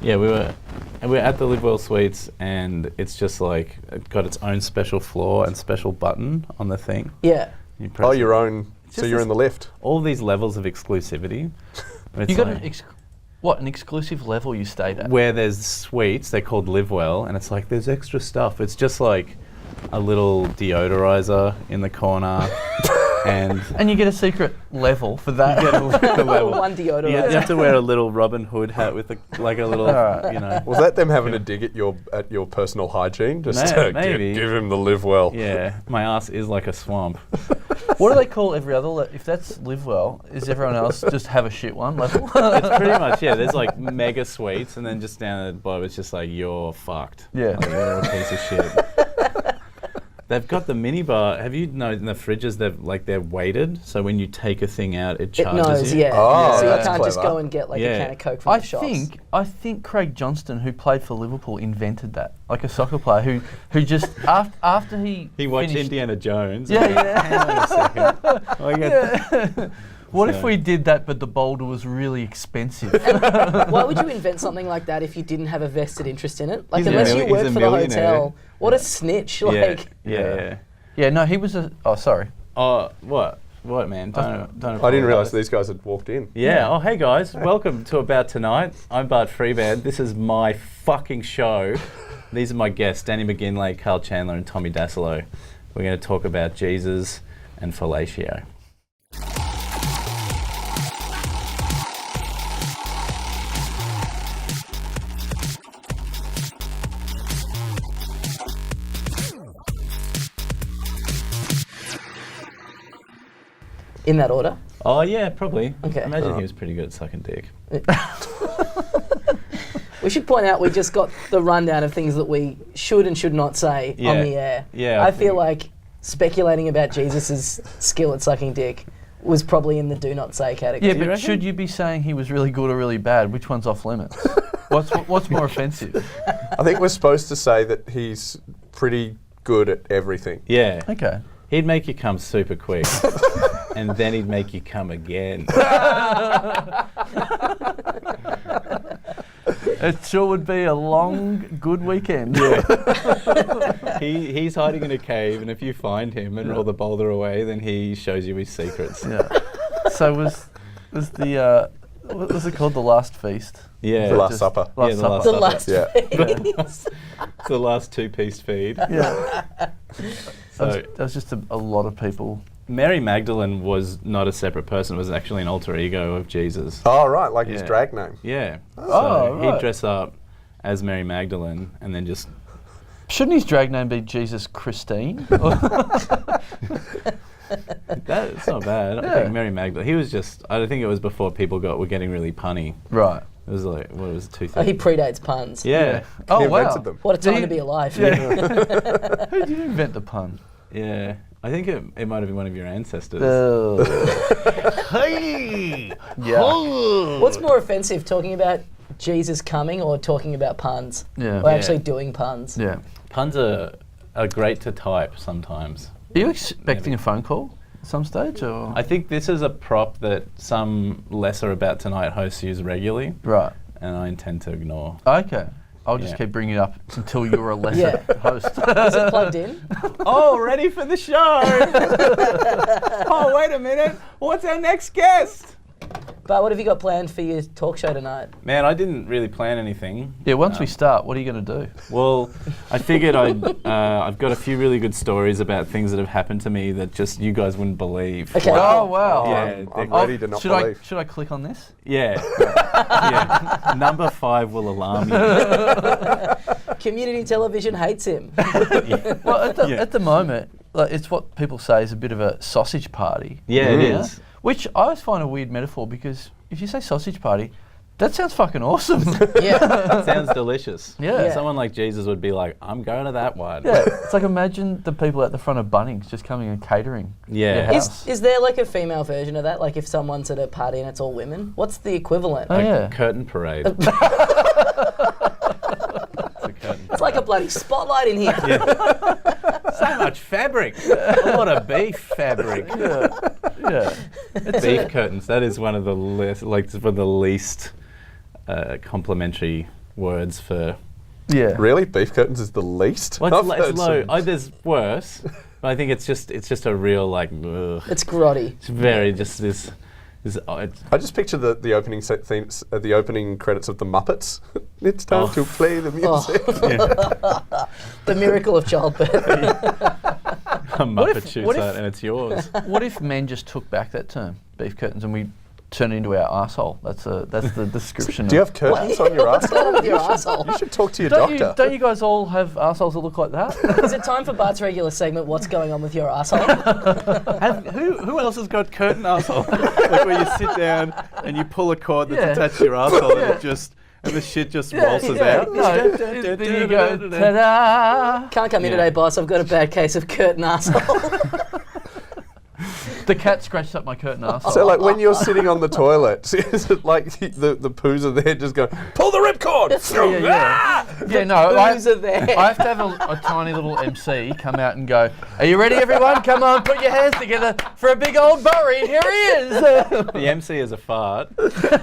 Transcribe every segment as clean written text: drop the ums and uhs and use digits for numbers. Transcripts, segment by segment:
Yeah, we were at the Live Well Suites, and it's just like it got its own special floor and special button on the thing. Yeah. Oh, your own. So you're in the lift. All these levels of exclusivity. You got an exclusive level you stayed at? Where there's suites, they're called Live Well, and it's like there's extra stuff. It's just like a little deodorizer in the corner. And you get a secret level for that. You get a level. One deodorizer. You have to wear a little Robin Hood hat with a little, you know. Was that them having a dig at your personal hygiene? Just maybe. Give him the Live Well. Yeah, my ass is like a swamp. What do they call every other if that's Live Well, is everyone else just have a shit one level? It's pretty much, yeah, there's like mega suites, and then just down at the bottom it's just like, you're fucked. Yeah. Like, you're a piece of shit. They've got the minibar. Have you noticed in the fridges they're weighted, so when you take a thing out, it charges knows, you? yeah. Oh, so you that's can't just clever. go and get like a can of Coke from the shops. I think Craig Johnston, who played for Liverpool, invented that. Like a soccer player who just after he watched finished, Indiana Jones. Yeah, Hang on a second. What if we did that, but the boulder was really expensive? Why would you invent something like that if you didn't have a vested interest in it? Like, He's a unless you he's work a for the millionaire. hotel, what a snitch! Like, Yeah. Yeah, no, he was a. Oh, sorry. Oh, what, man? Don't. I didn't realise these guys had walked in. Yeah. Oh, hey guys, welcome to About Tonight. I'm Bart Freebairn. This is my fucking show. These are my guests: Danny McGinlay, Karl Chandler, and Tommy Dassalo. We're going to talk about Jesus and fellatio. in that order. Oh yeah, probably. Okay. I imagine he was pretty good at sucking dick. We should point out we just got the rundown of things that we should and should not say on the air. Yeah, I feel like speculating about Jesus' skill at sucking dick was probably in the do not say category. Yeah, but should you be saying he was really good or really bad? Which one's off limits? What's more offensive? I think we're supposed to say that he's pretty good at everything. Yeah. Okay. He'd make you come super quick, and then he'd make you come again. It sure would be a long, good weekend. Yeah. He's hiding in a cave, and if you find him and roll the boulder away, then he shows you his secrets. Yeah. So was the what was it called? The Last Feast. Yeah. The Last Supper. Yeah, the Last The Supper. last Yeah. phase. It's the last two-piece feed. Yeah. So That was just a lot of people. Mary Magdalene was not a separate person; it was actually an alter ego of Jesus. Oh, right, like his Yeah. drag name. Yeah. Oh, So right. he'd dress up as Mary Magdalene, and then just Shouldn't his drag name be Jesus Christine? that's not bad. I think Mary Magdalene. He was just. I think it was before people were getting really punny. Right. It was like what was it, 2000? Oh, he predates puns. Yeah. Oh, He wow. invented them. What a time Do to be alive. Who did invent the pun? Yeah. I think it might have been one of your ancestors. Hey! Yeah. What's more offensive, talking about Jesus coming or talking about puns? Yeah. Or actually doing puns? Yeah. Puns are great to type sometimes. Are you expecting a phone call at some stage, or? I think this is a prop that some lesser About Tonight hosts use regularly, Right. and I intend to ignore. Okay. I'll just Yeah. keep bringing it up until you're a lesser Yeah. host. Is it plugged in? Oh, ready for the show! Oh, wait a minute. What's our next guest? But what have you got planned for your talk show tonight? Man, I didn't really plan anything. Yeah, once we start, what are you going to do? Well, I figured I've got a few really good stories about things that have happened to me that just you guys wouldn't believe. Okay. Oh, wow. Yeah, I'm ready to not should believe. Should I click on this? Yeah. Yeah. Number 5 will alarm you. Community television hates him. Well, Yeah. at the moment, like, it's what people say is a bit of a sausage party. Yeah, it is. Which I always find a weird metaphor, because if you say sausage party, that sounds fucking awesome. Yeah. Sounds delicious. Yeah. Someone like Jesus would be like, I'm going to that one. Yeah, it's like, imagine the people at the front of Bunnings just coming and catering. Yeah. Your house. Is there like a female version of that? Like if someone's at a party and it's all women? What's the equivalent? Oh, yeah. Curtain parade. It's a curtain. It's like a bloody spotlight in here. So much fabric. A lot of beef fabric. Yeah. Beef curtains. That is one of the least, for the least complimentary words for. Yeah. Really? Beef curtains is the least? Well, I've it's heard low. some- Oh, there's worse, but I think it's just a real like. Ugh. It's grotty. It's very just this. I just picture the opening themes, the opening credits of the Muppets. It's time to play the music. The miracle of childbirth. A Muppet shoots what if- out and it's yours. What if men just took back that term, beef curtains, and we turn it into our arsehole? That's the description. Do you have curtains on your What's going on with your asshole? asshole? You should talk to your don't doctor. you guys all have arseholes that look like that? Is it time for Bart's regular segment, What's Going On With Your Asshole? Who else has got curtain arsehole? Like where you sit down and you pull a cord that's Yeah. attached to your arsehole and the shit just waltzes out. No, then you go, ta-da! Can't come in Yeah. today, boss. I've got a bad case of curtain asshole. The cat scratched up my curtain arsehole. So, like, when you're sitting on the toilet, is it like the poos are there just going, pull the ripcord! Yeah, no, Booze are there. I have to have a tiny little MC come out and go, are you ready, everyone? Come on, put your hands together for a big old Burry. Here he is. The MC is a fart.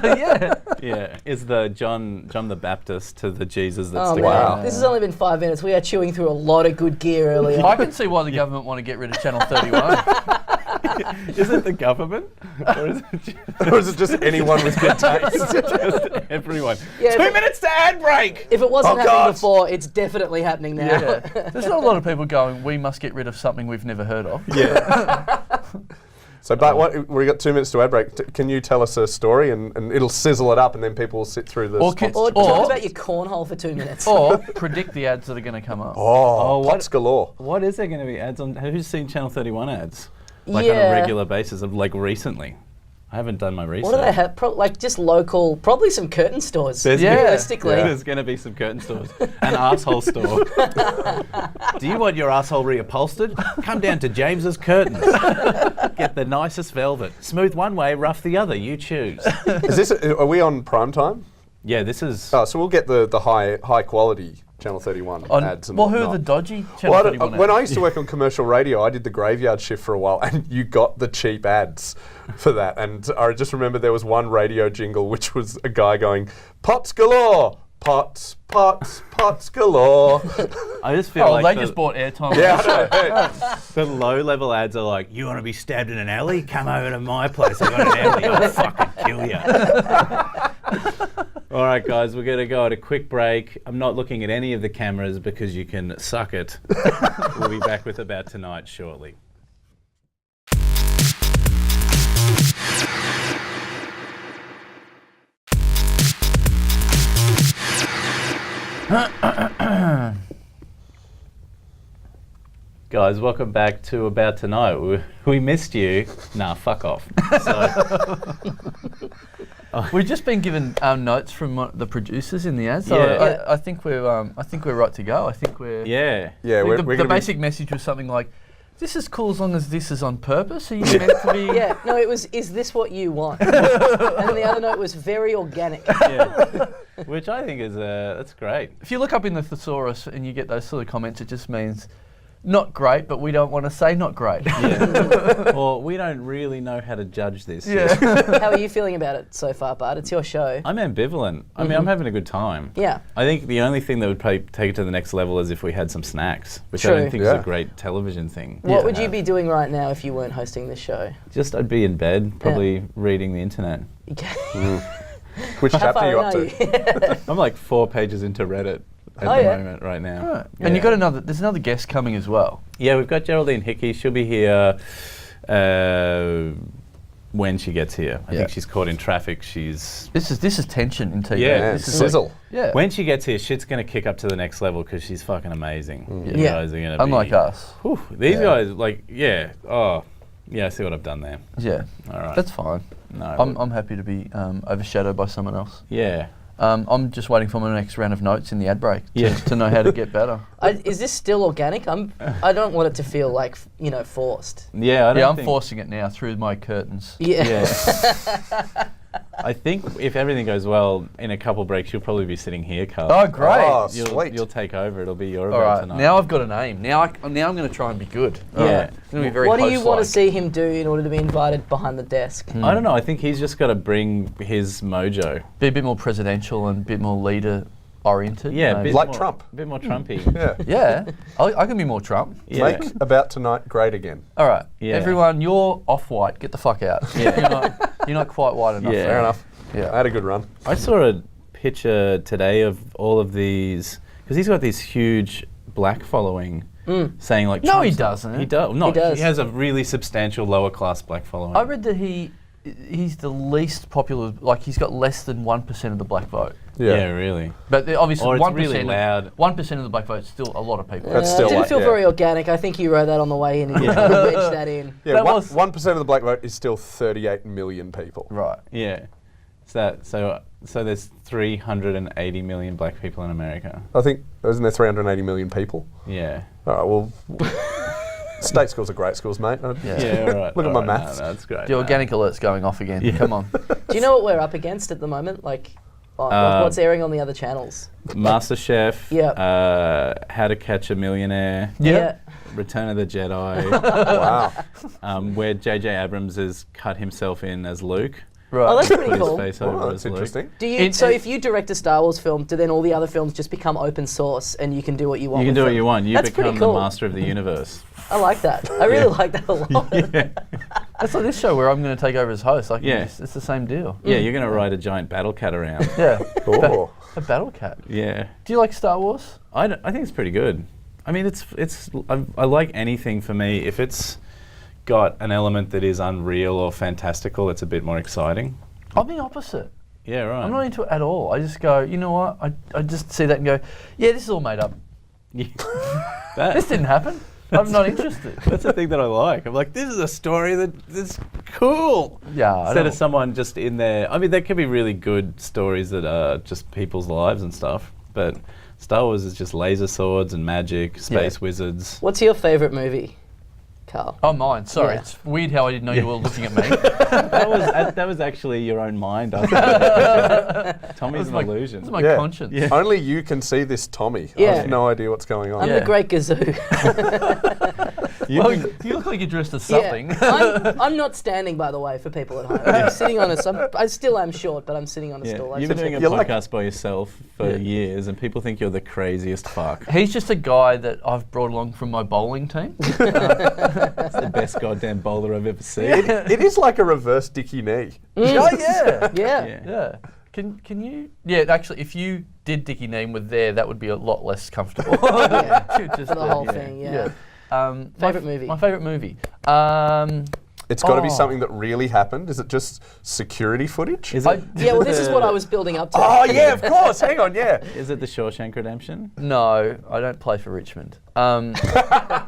Yeah. Yeah, is the John the Baptist to the Jesus that's Oh, the man. Wow. This has only been 5 minutes. We are chewing through a lot of good gear earlier. I can see why the government want to get rid of Channel 31. Is it the government? Or is it Or is it just anyone with good taste? just everyone? Yeah, 2 minutes to ad break! If it wasn't Oh, happening God. before, it's definitely happening now. Yeah. There's not a lot of people going, we must get rid of something we've never heard of. Yeah. So, Bart, we got 2 minutes to ad break. Can you tell us a story and it'll sizzle it up and then people will sit through the Or sponsors? Or Or- talk about your cornhole for 2 minutes. Or predict the ads that are going to come up. Oh, what- pots galore. What is there going to be ads on? Have you seen Channel 31 ads? Like on Yeah. a regular basis of like recently? I haven't done my research. What do they have? Like just local, probably some curtain stores. There's Yeah. Realistically. There's going to be some curtain stores. An arsehole store. Do you want your arsehole reupholstered? Come down to James's Curtains. Get the nicest velvet. Smooth one way, rough the other. You choose. Are we on prime time? Yeah, this is... Oh, so we'll get the high quality Channel 31 ads and well, who are whatnot. the dodgy Channel Well, 31 ads? when I used to work on commercial radio, I did the graveyard shift for a while, and you got the cheap ads for that. And I just remember there was one radio jingle which was a guy going, "Pots galore, pots, pots, pots galore." I just feel Oh, like they the, just bought airtime. Yeah, I know. the low-level ads are like, you want to be stabbed in an alley? Come over to my place. I've got an alley. I'll fucking kill you. All right, guys, we're going to go at a quick break. I'm not looking at any of the cameras because you can suck it. We'll be back with About Tonight shortly. Guys, welcome back to About Tonight. We missed you. Nah, fuck off. So, We've just been given notes from the producers in the ads. So Yeah. I think we're right to go. I think we're yeah. Yeah, I think we're the going to basic message was something like, "This is cool as long as this is on purpose." Are you meant to be? Yeah, no, it was, is this what you want? And then the other note was very organic. Yeah. Which I think is, that's great. If you look up in the thesaurus and you get those sort of comments, it just means not great, but we don't want to say not great. Yeah. Or we don't really know how to judge this. Yeah. How are you feeling about it so far, Bart? It's your show. I'm ambivalent. I mean, I'm having a good time. Yeah. I think the only thing that would probably take it to the next level is if we had some snacks, which I True. don't think Yeah. is a great television thing. What to would you have. be doing right now if you weren't hosting this show? Just, I'd be in bed, probably reading the internet. Which How chapter far are you in up are to? you? I'm like 4 pages into Reddit at Oh, the yeah? moment right now. Right. And you got there's another guest coming as well. Yeah, we've got Geraldine Hickey. She'll be here when she gets here. I Yeah. think she's caught in traffic. She's This is tension in TV. Yeah, Yeah, This is sizzle. yeah. when she gets here, shit's gonna kick up to the next level because she's fucking amazing. You Yeah. guys are gonna Unlike be, us. Whew, these Yeah. guys, like, yeah. Oh, yeah. I see what I've done there. Yeah. All right. That's fine. No. I'm happy to be overshadowed by someone else. yeah. I'm just waiting for my next round of notes in the ad break to know how to get better. Is this still organic? I don't want it to feel like, forced. Yeah. I don't Yeah, I'm think, forcing it now through my curtains. Yeah. Yeah. I think if everything goes well, in a couple breaks, you'll probably be sitting here, Carl. Oh, great. Oh, You'll, sweet. you'll take over. It'll be your All about right, tonight. now I've got a name. Now I'm going to try and be good. Yeah. Alright. It's going to be very What do you want to host-like. see him do in order to be invited behind the desk? I don't know. I think he's just got to bring his mojo. Be a bit more presidential and a bit more leader oriented. Yeah, a maybe. bit Like more, Trump. A bit more Trumpy. Yeah. Yeah, I can be more Trump. Yeah. Make About Tonight great again. All right, Yeah. everyone, you're off-white. Get the fuck out. Yeah. You're not quite white enough. Yeah. Fair enough. Yeah. I had a good run. I saw a picture today of all of these, because he's got this huge black following, saying like... No, he Trump's- doesn't. He does. No, He does. he has a really substantial lower class black following. I read that he's the least popular. Like he's got less than 1% of the black vote. Yeah, really. But obviously, Or it's 1%. really loud. 1% of the black vote is still a lot of people. That's it still didn't like- feel yeah. very organic. I think you wrote that on the way in and you tried to wedge that in. Yeah, That was- 1% of the black vote is still 38 million people. Right. Yeah. So there's 380 million black people in America. I think, isn't there 380 million people? Yeah. All right, well, state schools are great schools, mate. Yeah. Yeah, all right. Look at all my right, maths. No, that's great. The organic alert's going off again. Yeah. Come on. Do you know what we're up against at the moment? Like, what's airing on the other channels? MasterChef, Yeah. How to Catch a Millionaire, Yeah. Return of the Jedi, Wow. where J.J. Abrams has cut himself in as Luke. Right. Oh, that's Put pretty his cool. face Oh, over that's as Luke. interesting. Do you? In- So if you direct a Star Wars film, do then all the other films just become open source and you can do what you want? You can with do what them? you want. You That's pretty become the cool. master of the universe. I like that. I really like that a lot. Yeah. That's like this show where I'm going to take over as host. Like, Yeah. it's the same deal. Yeah, you're going to ride a giant battle cat around. Yeah. Oh. A battle cat. Yeah. Do you like Star Wars? I think it's pretty good. I mean, I like anything for me. If it's got an element that is unreal or fantastical, it's a bit more exciting. I'm the opposite. Yeah, right. I'm not into it at all. I just go, you know what? I just see that and go, yeah, this is all made up. Yeah. This didn't happen. I'm not interested. That's the thing that I like. I'm like, this is a story that's cool. Yeah, I Instead don't- of someone just in there. I mean, there could be really good stories that are just people's lives and stuff, but Star Wars is just laser swords and magic, space wizards. What's your favourite movie, Carl? Oh, mine. Sorry. Yeah. It's weird how I didn't know you were looking at me. That was actually your own mind. Tommy's an illusion. It's my Yeah. conscience. Yeah. Only you can see this Tommy. I Yeah. have no idea what's going on. I'm Yeah. the Great Gazoo. Well, you look like you're dressed as something. Yeah. I'm not standing, by the way, for people at home. I'm sitting on I still am short, but I'm sitting on a Yeah. stool. You've been doing a You're like- podcast by yourself for years, and people think you're the craziest fuck. He's just a guy that I've brought along from my bowling team. That's the best goddamn bowler I've ever seen. It is like a reverse Dickie knee. Oh, yeah. Yeah. Yeah. Yeah. Can you? Yeah, actually, if you did Dickie Neem with there, that would be a lot less comfortable. Yeah. Just, For the whole thing, yeah. Favourite movie? My favourite movie. It's got to be Oh. something that really happened. Is it just security footage? Is it? Yeah, well, this is what I was building up to. Oh yeah, of course. Hang on, yeah. Is it the Shawshank Redemption? No, I don't play for Richmond.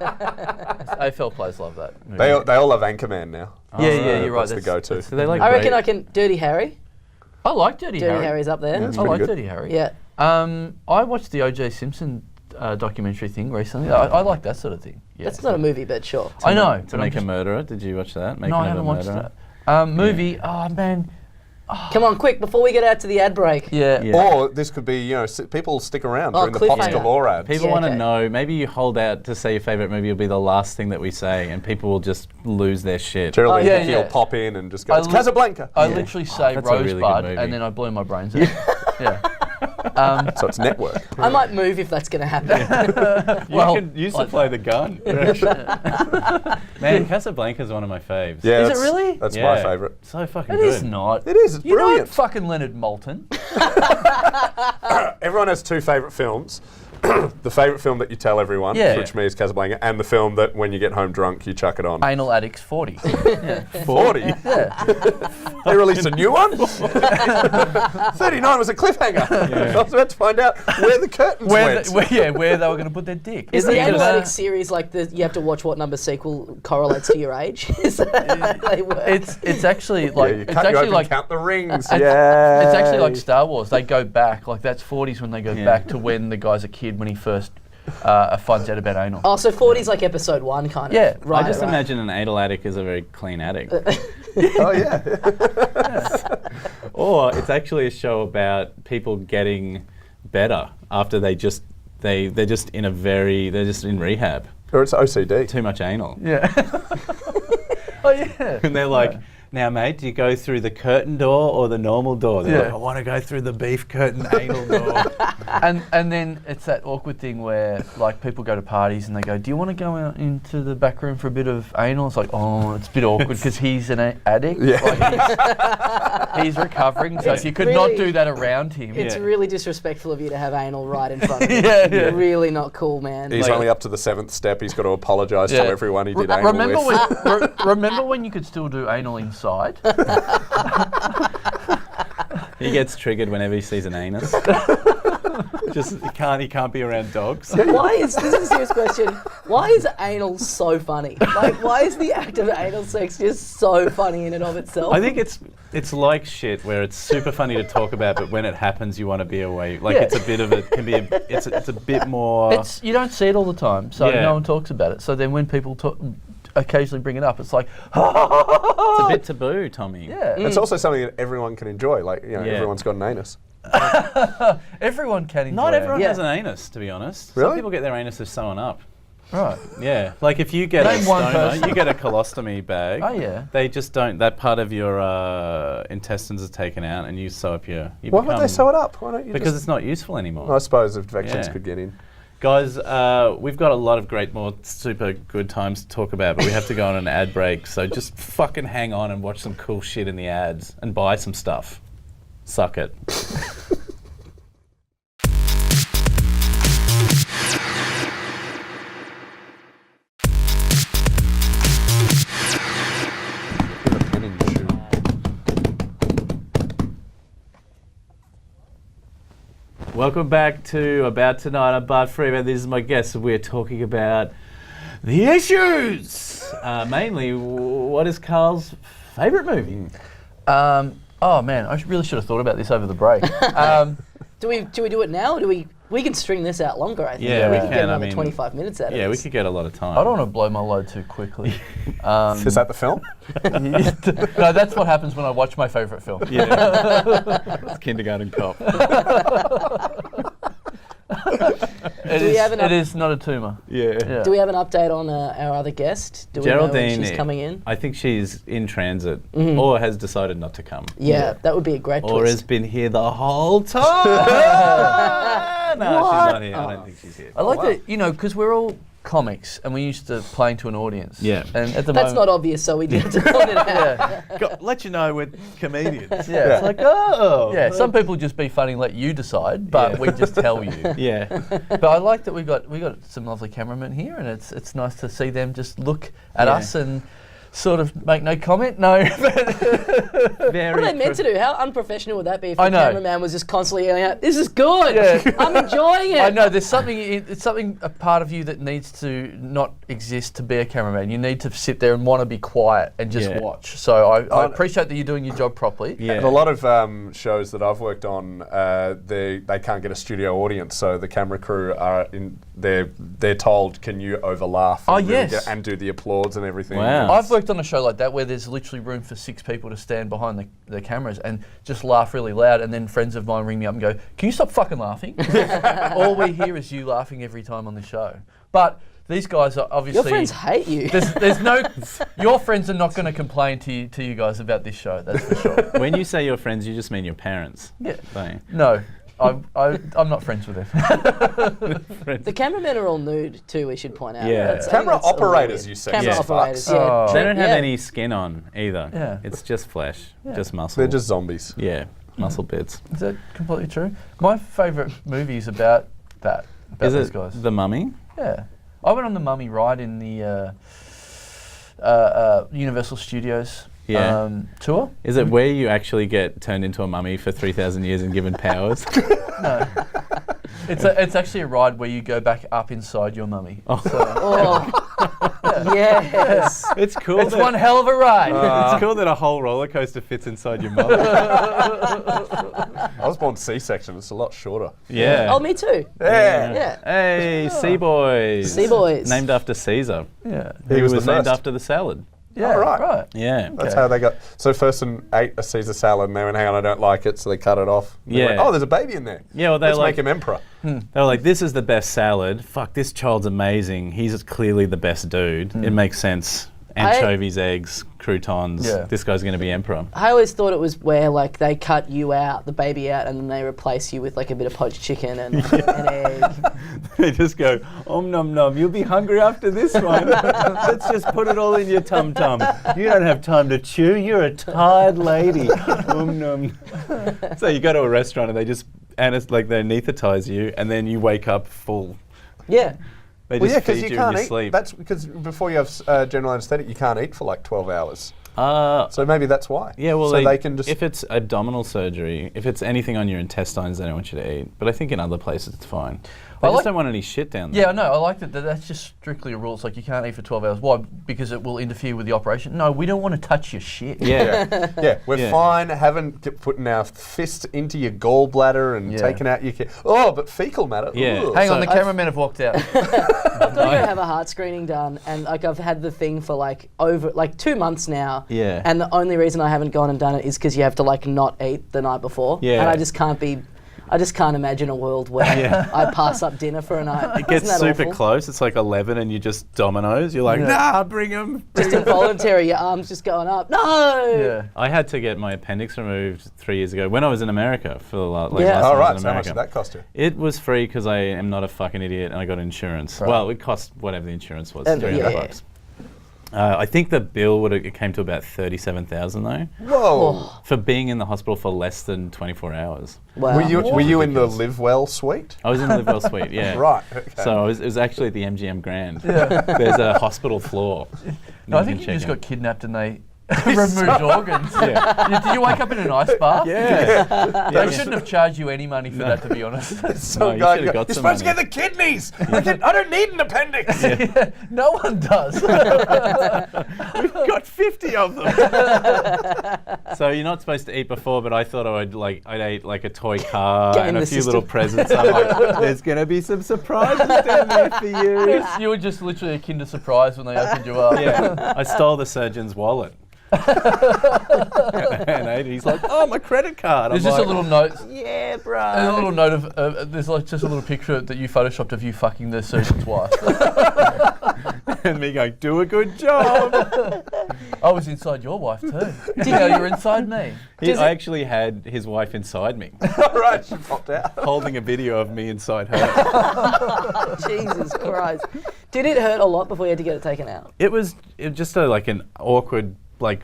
AFL players love that movie. They all love Anchorman now. Yeah, you're right. That's the go-to. So they like. I reckon great- I can. Dirty Harry. I like Dirty Dirty Harry. Harry's up there. That's I pretty like good. Dirty Harry. Yeah. I watched the O.J. Simpson documentary thing recently. I like that sort of thing. Yeah. That's not a movie, but sure. I know. To but I'm Make a just- Murderer. Did you watch that? Making No, I of a haven't watched Murderer? that. Movie. Oh man. Come on, quick, before we get out to the ad break. Yeah. Yeah. Or this could be, people stick around Oh, during the Pots cliffhanger. Galore ads. People Yeah, want to okay. know. Maybe you hold out to say your favorite movie will be the last thing that we say, and people will just lose their shit. Geraldine Oh, yeah, Hickey yeah. will pop in and just go, I it's li- Casablanca. I Yeah. literally say that's a really good Rosebud, movie. and then I blew my brains out. Yeah. So it's network. I might move if that's going to happen. You used to play the gun. Man, Casablanca's one of my faves. Yeah, Is it that's- really? That's my Yeah. favourite. So fucking It good. is not. It is. It's You know brilliant. fucking Leonard Maltin. Everyone has two favourite films. The favourite film that you tell everyone, Yeah. which me is Casablanca, and the film that when you get home drunk, you chuck it on. Anal Addicts 40. 40. Yeah. They released a new one. 39 was a cliffhanger. I was about to find out where the curtains went. Where they were going to put their dick. Is the Isn't it analytics just- series like you have to watch what number sequel correlates to your age? Is that how they work? It's actually like You it's cut you actually open, like count the rings. it's Yeah. it's actually like Star Wars. They go back like that's 40s when they go Yeah. back to when the guy's a kid when he first finds out about anal. Oh, so 40's like episode 1 kind of. Yeah, right. I just right. imagine an anal addict is a very clean addict. Oh, yeah. Or it's actually a show about people getting better after they're just in rehab. Or it's OCD. Too much anal. Yeah. Oh yeah. And they're like, now, mate, do you go through the curtain door or the normal door? They're Yeah. like, I want to go through the beef curtain anal door. And then it's that awkward thing where like people go to parties and they go, do you want to go out into the back room for a bit of anal? It's like, oh, it's a bit awkward because he's an addict. Yeah. Like he's recovering, so It's you could really- not do that around him. It's Yeah. really disrespectful of you to have anal right in front of you. Yeah, yeah. Really not cool, man. He's Like- only up to the 7th step. He's got to apologise to Yeah. everyone he did anal Remember with. remember when you could still do anal inside? He gets triggered whenever he sees an anus. Just he can't be around dogs. This is a serious question. Why is anal so funny? Like, why is the act of anal sex just so funny in and of itself? I think it's like shit where it's super funny to talk about, but when it happens, you want to be away. Like Yeah. it's a bit of it's a bit more. It's you don't see it all the time, so Yeah. no one talks about it. So then when people occasionally bring it up, it's like, It's a bit taboo, Tommy. yeah. It's also something that everyone can enjoy. Like, Yeah. everyone's got an anus. Everyone can enjoy Not it. everyone Yeah. has an anus, to be honest. Really? Some people get their anuses sewn up. Right. Yeah, like if you get a Name one stoner, person. you get a colostomy bag. Oh, yeah. They just don't. That part of your intestines is taken out, and you sew up your. You Why would they become- sew it up? Why don't you Because just... it's not useful anymore. I suppose infections Yeah. could get in. Guys, we've got a lot of great, more super good times to talk about, but we have to go on an ad break. So just fucking hang on and watch some cool shit in the ads and buy some stuff. Suck it. Pen in your shoe. Welcome back to About Tonight. I'm Bart Freebairn. This is my guest. We're talking about the issues. Mainly, what is Karl's favourite movie? Oh man, I really should have thought about this over the break. Do we do it now, or do we can string this out longer? I think. Yeah, we we could can, get I another mean, 25 minutes out of Yeah, we this. could get a lot of time. I don't want to blow my load too quickly. Is that the film? No, that's what happens when I watch my favourite film. Yeah. It's Kindergarten Cop. It is not a tumour. Yeah. Do we have an update on our other guest? Do we know when Geraldine, she's coming in? I think she's in transit or has decided not to come. Yeah, that would be a great Or twist. has been here the whole time. No, What? she's not here. I don't think she's here. I like that, because we're all comics and we used to playing to an audience. Yeah. And at the That's not moment, obvious, so we need to point it out. yeah. Let you know we're comedians. Yeah. It's like, oh. Yeah, some people just be funny and let you decide, but Yeah. we just tell you. Yeah. But I like that we got some lovely cameramen here, and it's nice to see them just look at Yeah. us and sort of make no comment. No, Very What are they meant to do? How unprofessional would that be if I the know. cameraman was just constantly yelling out, "This is good! Yeah. I'm enjoying it!" I know there's something. It's something a part of you that needs to not exist to be a cameraman. You need to sit there and want to be quiet and just Yeah. watch. So I appreciate that you're doing your job properly. Yeah. And a lot of shows that I've worked on, they can't get a studio audience, so the camera crew are they're told, can you overlaugh? Oh, and really yes. and do the applause and everything. Wow. And I've worked on a show like that where there's literally room for 6 people to stand behind the cameras and just laugh really loud, and then friends of mine ring me up and go, "Can you stop fucking laughing?" All we hear is you laughing every time on the show. But these guys are obviously... Your friends hate you. There's no... Your friends are not going to complain to you guys about this show, that's for sure. When you say your friends, you just mean your parents. Yeah. Don't you? No, I'm not friends with them. The cameramen are all nude too. We should point out. Yeah. I think Camera that's a little operators, weird. you say. Camera Yeah. operators. Fucks. Yeah. Oh. They don't have Yeah. any skin on either. Yeah. It's just flesh, Yeah. just muscle. They're just zombies. Yeah, muscle bits. Is that completely true? My favourite movie is about that. About Is those it guys. The Mummy? Yeah. I went on the Mummy ride in the Universal Studios Yeah. tour. Is it where you actually get turned into a mummy for 3,000 years and given powers? No. It's actually a ride where you go back up inside your mummy. Oh. Oh, yes. It's cool. It's one hell of a ride. It's cool that a whole roller coaster fits inside your mother. I was born C-section. It's a lot shorter. Yeah. Oh, me too. Yeah. Yeah. Hey, Sea Boys. Sea Boys. Named after Caesar. Yeah. He was the named first. after the salad. Yeah. Oh, right. Right. Yeah. That's Okay. how they got. So person ate a Caesar salad and they went, "Hang on, I don't like it," so they cut it off. And they Yeah. went, "Oh, there's a baby in there. Yeah, well, they're Let's like, make him emperor." they were like, this is the best salad. Fuck, this child's amazing. He's clearly the best dude. It makes sense anchovies, eggs, croutons. Yeah. This guy's going to be emperor. I always thought it was where like they cut you out, the baby out, and then they replace you with like a bit of poached chicken and an egg. They just go, nom nom, you'll be hungry after this one. Let's just put it all in your tum tum. You don't have time to chew, you're a tired lady. Nom. So you go to a restaurant and they just, and it's like they anaesthetize you and then you wake up full. Yeah. They Well, just yeah, because feed you you can't in your eat. sleep. That's because before you have general anaesthetic, you can't eat for like 12 hours. Uh, So maybe that's why. Yeah, well, so they can just. if it's abdominal surgery, if it's anything on your intestines, they don't want you to eat. But I think in other places it's fine. They I just like- don't want any shit down there. Yeah, no, I like that. That's just strictly a rule. It's like you can't eat for 12 hours. Why? Because it will interfere with the operation. No, we don't want to touch your shit. Yeah. Yeah, we're Yeah. fine having putting our fist into your gallbladder and Yeah. taking out your. Oh, but fecal matter. Yeah. Ugh. Hang on, So the cameramen have walked out. I've got to go have a heart screening done, and like I've had the thing for like over like 2 months now. Yeah. And the only reason I haven't gone and done it is because you have to like not eat the night before. Yeah. And I just can't imagine a world where I pass up dinner for a night. It gets Isn't that super awful? close. It's like 11 and you just dominoes. You're like, nah, bring them. Just involuntary, your arms just going up. No. Yeah. I had to get my appendix removed 3 years ago when I was in America for the like Yeah. last All time I right. was So in how much America. did that cost you? It was free because I am not a fucking idiot and I got insurance. Right. Well, it cost whatever the insurance was, And- $300 yeah. bucks. I think the bill it came to about $37,000 though Whoa. for being in the hospital for less than 24 hours. Wow. Were you in the Ridiculous. Live Well suite? I was in the Live Well suite, yeah. Right. Okay. So it was actually at the MGM Grand. There's a hospital floor. No, I you think can you check just out. got kidnapped and they removed organs. Yeah. Did you wake up in an ice bath? Yeah. They shouldn't have charged you any money for that, to be honest. Some you guy should've go, got you're some supposed to money." get the kidneys. I don't need an appendix. No one does. We've got 50 of them. So you're not supposed to eat before, but I thought I'd eat like a toy car Game and a the few system. little presents. I'm like, there's going to be some surprises down there for you. You were just literally a Kinder Surprise when they opened you up. Yeah, I stole the surgeon's wallet. And he's like, oh, my credit card. There's I'm just like, a little note. yeah, A bro. little note of there's like just a little picture that you photoshopped of you fucking the surgeon's wife. And me going, do a good job. I was inside your wife too. Yeah, you're inside me. I actually had his wife inside me, All right, she popped out. holding a video of me inside her. Jesus Christ. Did it hurt a lot before you had to get it taken out? It was just like an awkward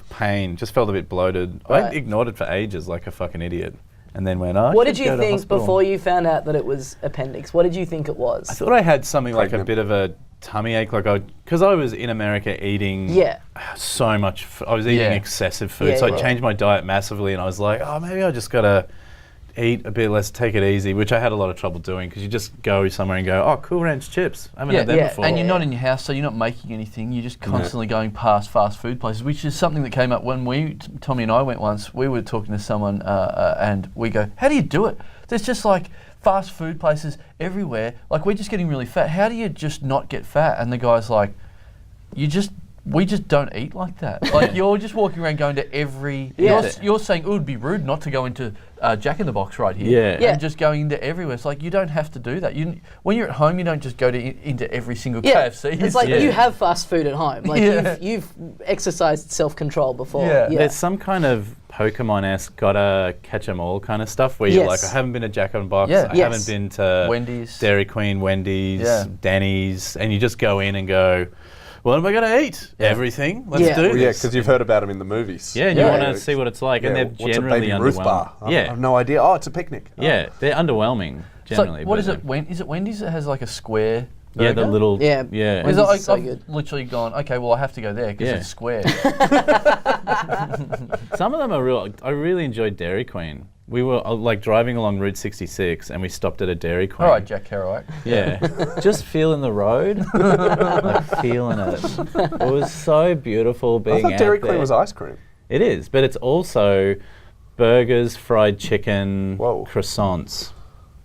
pain. Just felt a bit bloated. I Right. ignored it for ages like a fucking idiot. And then went, oh, What I did should you go to think hospital. before you found out that it was appendix? What did you think it was? I thought I had something like a Pregnant. bit of a tummy ache, because I was in America eating Yeah. so much. I was eating Yeah. excessive food, Yeah, so I yeah. changed my diet massively, and I was like, oh, maybe I just gotta eat a bit less, take it easy, which I had a lot of trouble doing because you just go somewhere and go, oh, Cool Ranch chips. I haven't had them yeah, before. And you're not in your house, so you're not making anything. You're just constantly going past fast food places, which is something that came up when Tommy and I went once. We were talking to someone and we go, how do you do it? There's just like fast food places everywhere. Like, we're just getting really fat. How do you just not get fat? And the guy's like, we just don't eat like that. Like, you're just walking around going to every... Yeah. You're saying it would be rude not to go into Jack in the Box right here. Yeah. Yeah. And just going into everywhere. It's like, you don't have to do that. When you're at home, you don't just go into every single Yeah, KFC. it's like Yeah. you have fast food at home. Like Yeah. you've exercised self-control before. Yeah. There's some kind of Pokemon-esque gotta catch 'em all kind of stuff where you're Yes. like, I haven't been to Jack in the Box, Yeah. I Yes. haven't been to Wendy's. Dairy Queen, Wendy's, Yeah. Denny's, and you just go in and go, what am I going to eat? Yeah. Everything. Let's Yeah. do Well, this. Yeah, because you've heard about them in the movies. Yeah, and you Yeah. want to see what it's like, and Yeah, they're what's generally a baby Ruth underwhelming. bar? I Yeah, have no idea. Oh, it's a picnic. Oh. yeah, they're underwhelming generally. So what but is it? Is it Wendy's that has like a square? Yeah, the burger? little. Yeah. yeah. Wendy's Because is so I've good. literally gone, okay, well, I have to go there because Yeah. it's square. Some of them are real. I really enjoyed Dairy Queen. We were like driving along Route 66, and we stopped at a Dairy Queen. All right, Jack Kerouac. Yeah, just feeling the road, like feeling it. It was so beautiful I being thought out Dairy there. Queen was ice cream. It is, but it's also burgers, fried chicken, Whoa. croissants.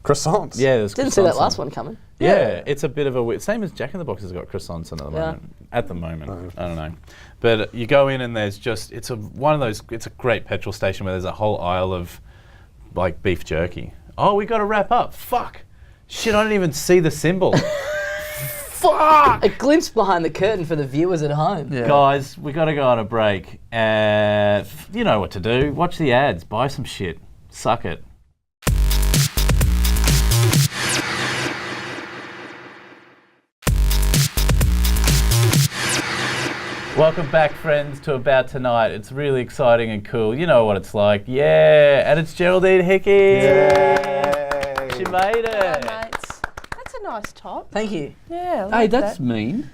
Croissants. Yeah, there's Didn't see that croissants last on. one coming. Yeah, it's a bit of a weird. Same as Jack in the Box has got croissants on at the Yeah. moment. At the moment, I don't know, but you go in and there's just one of those. It's a great petrol station where there's a whole aisle of like beef jerky. Oh, we got to wrap up. Fuck. Shit, I didn't even see the symbol. Fuck! A glimpse behind the curtain for the viewers at home. Yeah. Guys, we got to go on a break. You know what to do. Watch the ads. Buy some shit. Suck it. Welcome back, friends, to About Tonight. It's really exciting and cool. You know what it's like. Yeah, and it's Geraldine Hickey. Yay. She made it. Hi, mates. That's a nice top. Thank you. Yeah, I Hey, like that's that. mean.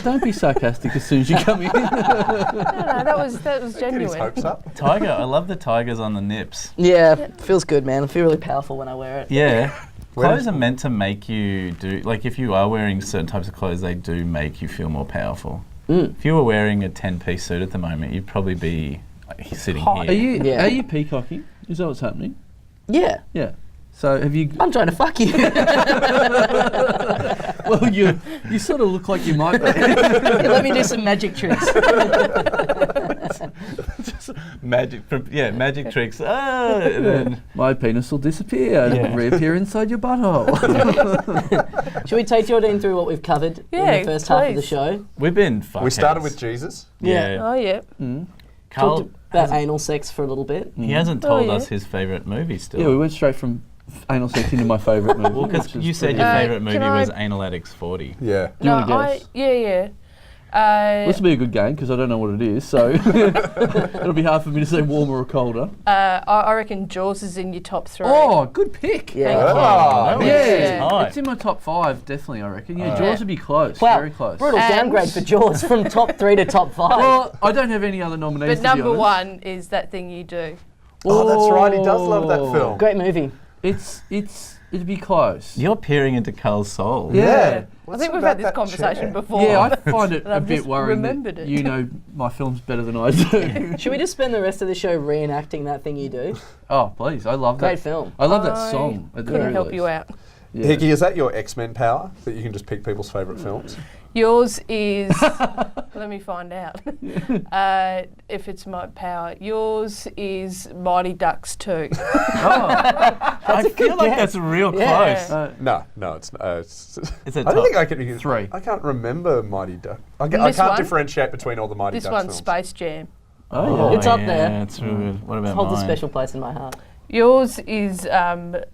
Don't be sarcastic as soon as you come in. No, that was Get his genuine. hopes up. Tiger. I love the tigers on the nips. Yeah, feels good, man. I feel really powerful when I wear it. Yeah. Where Clothes does- are meant to make you do, like if you are wearing certain types of clothes, they do make you feel more powerful. If you were wearing a 10-piece suit at the moment, you'd probably be sitting Hot. here. Yeah. Are you peacocking? Is that what's happening? Yeah. Yeah. So have you? I'm trying to fuck you. Well, you sort of look like you might be. Let me do some magic tricks. Magic tricks. And then My penis will disappear and reappear inside your butthole. Should we take Geraldine through what we've covered Yeah, in the first half of the please. show? we've been fuckheads. We started with Jesus. Yeah. Oh, yeah. Carl, Talked about anal sex for a little bit. he hasn't Oh, told yeah. us his favourite movie still. Yeah, we went straight from anal sex into my favourite movie. Well, because which is you said pretty your good. favourite movie can I- was Anal Addicts 40. Yeah. Do you want to No, guess? yeah. This will be a good game because I don't know what it is, so it'll be hard for me to say warmer or colder. I reckon Jaws is in your top 3. Oh, good pick. Yeah. Thank you. Oh, no, Yeah, it's high. it's in my top 5, definitely, I reckon. Yeah, Alright. Jaws would be close, Wow. very close. Brutal And- downgrade for Jaws from top 3 to top 5. Well, I don't have any other nominations. But to be number honest. 1 is That Thing You Do. Oh, that's right. He does love that film. Great movie. It'd be close. You're peering into Carl's soul. Yeah. I think we've had this conversation before. Yeah, I find it And a I've bit just worrying that remembered it. you know my films better than I do. Should we just spend the rest of the show reenacting That Thing You Do? Oh, please, I love Great that. film. I love that I song. At the couldn't very help least. you out. Yeah. Hickey, is that your X-Men power? That you can just pick people's favourite films? Yours is. Let me find out. If it's my power. Yours is Mighty Ducks 2. I feel like that's real Yeah. close. No, it's It's a I don't top. think I can. 3. I can't remember Mighty Duck. I This can't one? differentiate between all the Mighty This Ducks one's films. Space Jam. Oh, It's up yeah, there. It's real good. What about Holds a mine? special place in my heart. Yours is a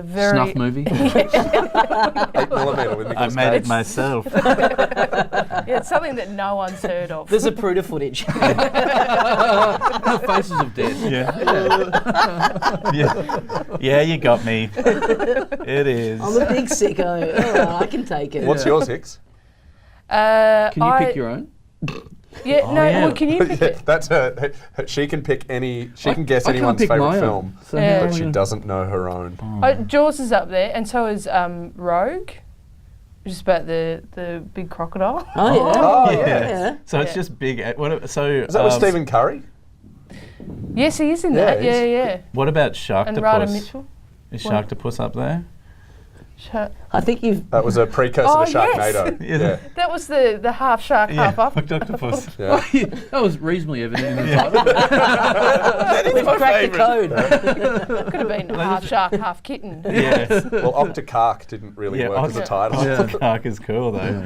very. Snuff movie. 8mm with I Nicolas made it Cage. myself. Yeah, it's something that no one's heard of. There's a Pruder footage. Faces of Death. Yeah, you got me. It is. I'm a big sicko. Oh, I can take it. What's yours, Hicks? Can you pick your own? Yeah, Oh, no, yeah. well, can you pick Yeah, it? that's her. She can pick any. She can guess I can't anyone's pick favourite my own. film, So Yeah. how but am I she gonna- doesn't know her own. Jaws is up there, and so is Rogue, which is about the big crocodile. Oh, yeah. Oh, yeah. So it's Yeah. just big. So Is that with Stephen Curry? Yes, he is in Yeah, that. he is. Yeah. What about And Rada Sharktopus? Mitchell. Is What? Sharktopus up there? I think you've. That was a precursor Oh, to yes. Sharknado. Yeah. That was the half shark, half up. Octopus. Yeah. That was reasonably evident in the title. We've cracked the code. Could have been half shark, half kitten. Yes. Well, Octocark didn't really Yeah, work as a title. Octocark is cool though.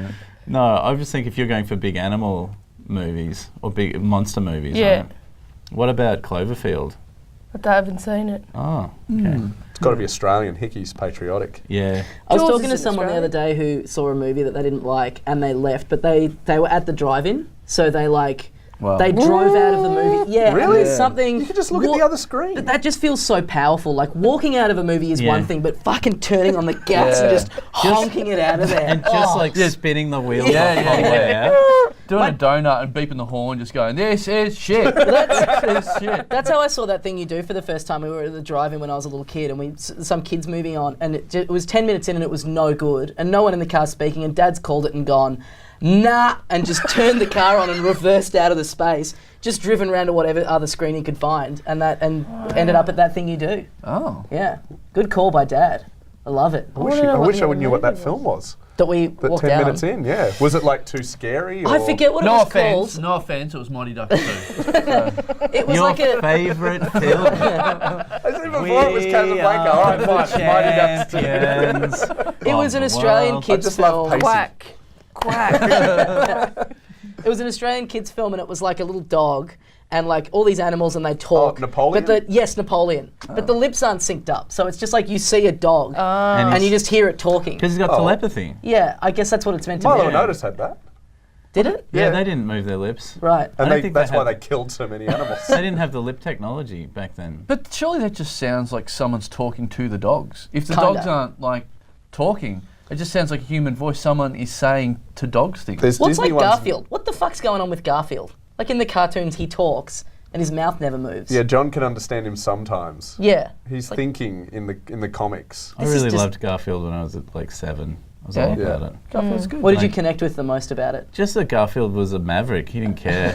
No, I just think if you're going for big animal movies or big monster movies, Yeah. right? What about Cloverfield? I haven't seen it. Oh, okay. It's got to be Australian. Hickey's patriotic. Yeah. I was Jaws talking to is in someone the Australia. other day who saw a movie that they didn't like and they left, but they were at the drive-in, so they Wow. they drove out of the movie. Yeah, Really? and it's something. You could just look at the other screen. That just feels so powerful. Like walking out of a movie is Yeah. one thing, but fucking turning on the gas and Yeah. just honking it out of there. And just Oh. like spinning the wheel Yeah, all yeah, the way yeah. out. Doing a donut and beeping the horn, just going, this is shit. This is shit. That's how I saw That Thing You Do for the first time. We were at the drive-in when I was a little kid, and some kids moving on, and it was 10 minutes in, and it was no good, and no one in the car speaking, and Dad's called it and gone, nah, and just turned the car on and reversed out of the space, just driven around to whatever other screen he could find, and ended up at That Thing You Do. Oh. Yeah, good call by Dad. I love it. I wish I knew what that film was. That we But walked 10 down. minutes in, yeah. Was it like too scary? I or- forget what it No was offense, called. no offense, it was Mighty Ducks 2. It was Your like a. favourite film. I said before it was Casablanca. All right, fine. Mighty Ducks 2. Champions. It was an of the Australian world. kids just love film. pacing. Quack. quack. It was an Australian kids film, and it was like a little dog and like all these animals, and they talk. Napoleon? But yes, Napoleon. But the lips aren't synced up, so it's just like you see a dog and you just hear it talking. Because he's got telepathy. Yeah, I guess that's what it's meant to Milo be. and Otis had that. Did it? Yeah, they didn't move their lips. Right. And don't think that's they why had- they killed so many animals. They didn't have the lip technology back then. But surely that just sounds like someone's talking to the dogs. If the Kinda. dogs aren't like talking, it just sounds like a human voice. Someone is saying to dogs things. There's What's Disney like ones. Garfield? What the fuck's going on with Garfield? Like in the cartoons, he talks and his mouth never moves. Yeah, John can understand him sometimes. Yeah. He's thinking in the comics. I This is really just- loved Garfield when I was at like 7. I was Yeah? all Yeah. about it. Garfield's good. What did you Like- connect with the most about it? Just that Garfield was a maverick. He didn't care.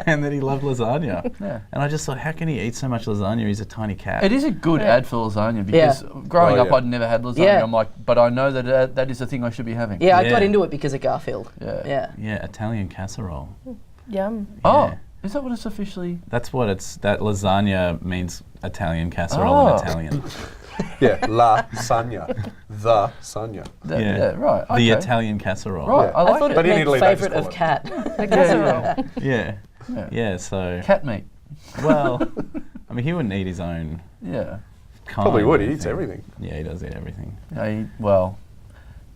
And that he loved lasagna. Yeah. And I just thought, how can he eat so much lasagna? He's a tiny cat. It is a good ad for lasagna because growing Oh, up yeah. I'd never had lasagna. Yeah. I'm like, but I know that that is the thing I should be having. Yeah, I Yeah. got into it because of Garfield. Yeah. Yeah. Yeah, Italian casserole. Yum. Oh, Yeah. is that what it's officially? That's what it's, that lasagna means Italian casserole in Oh. Italian. Yeah, La Sanya. The Sanya. Yeah, right. The okay. Italian casserole. Right, Yeah. I I like thought it. it But in meant Italy, they just favourite call of it- cat. The casserole. Yeah. Yeah. Yeah, so, Cat meat. well, I mean, he wouldn't eat his own Yeah. kind. Probably would. or He eats anything. everything. Yeah, he does eat everything.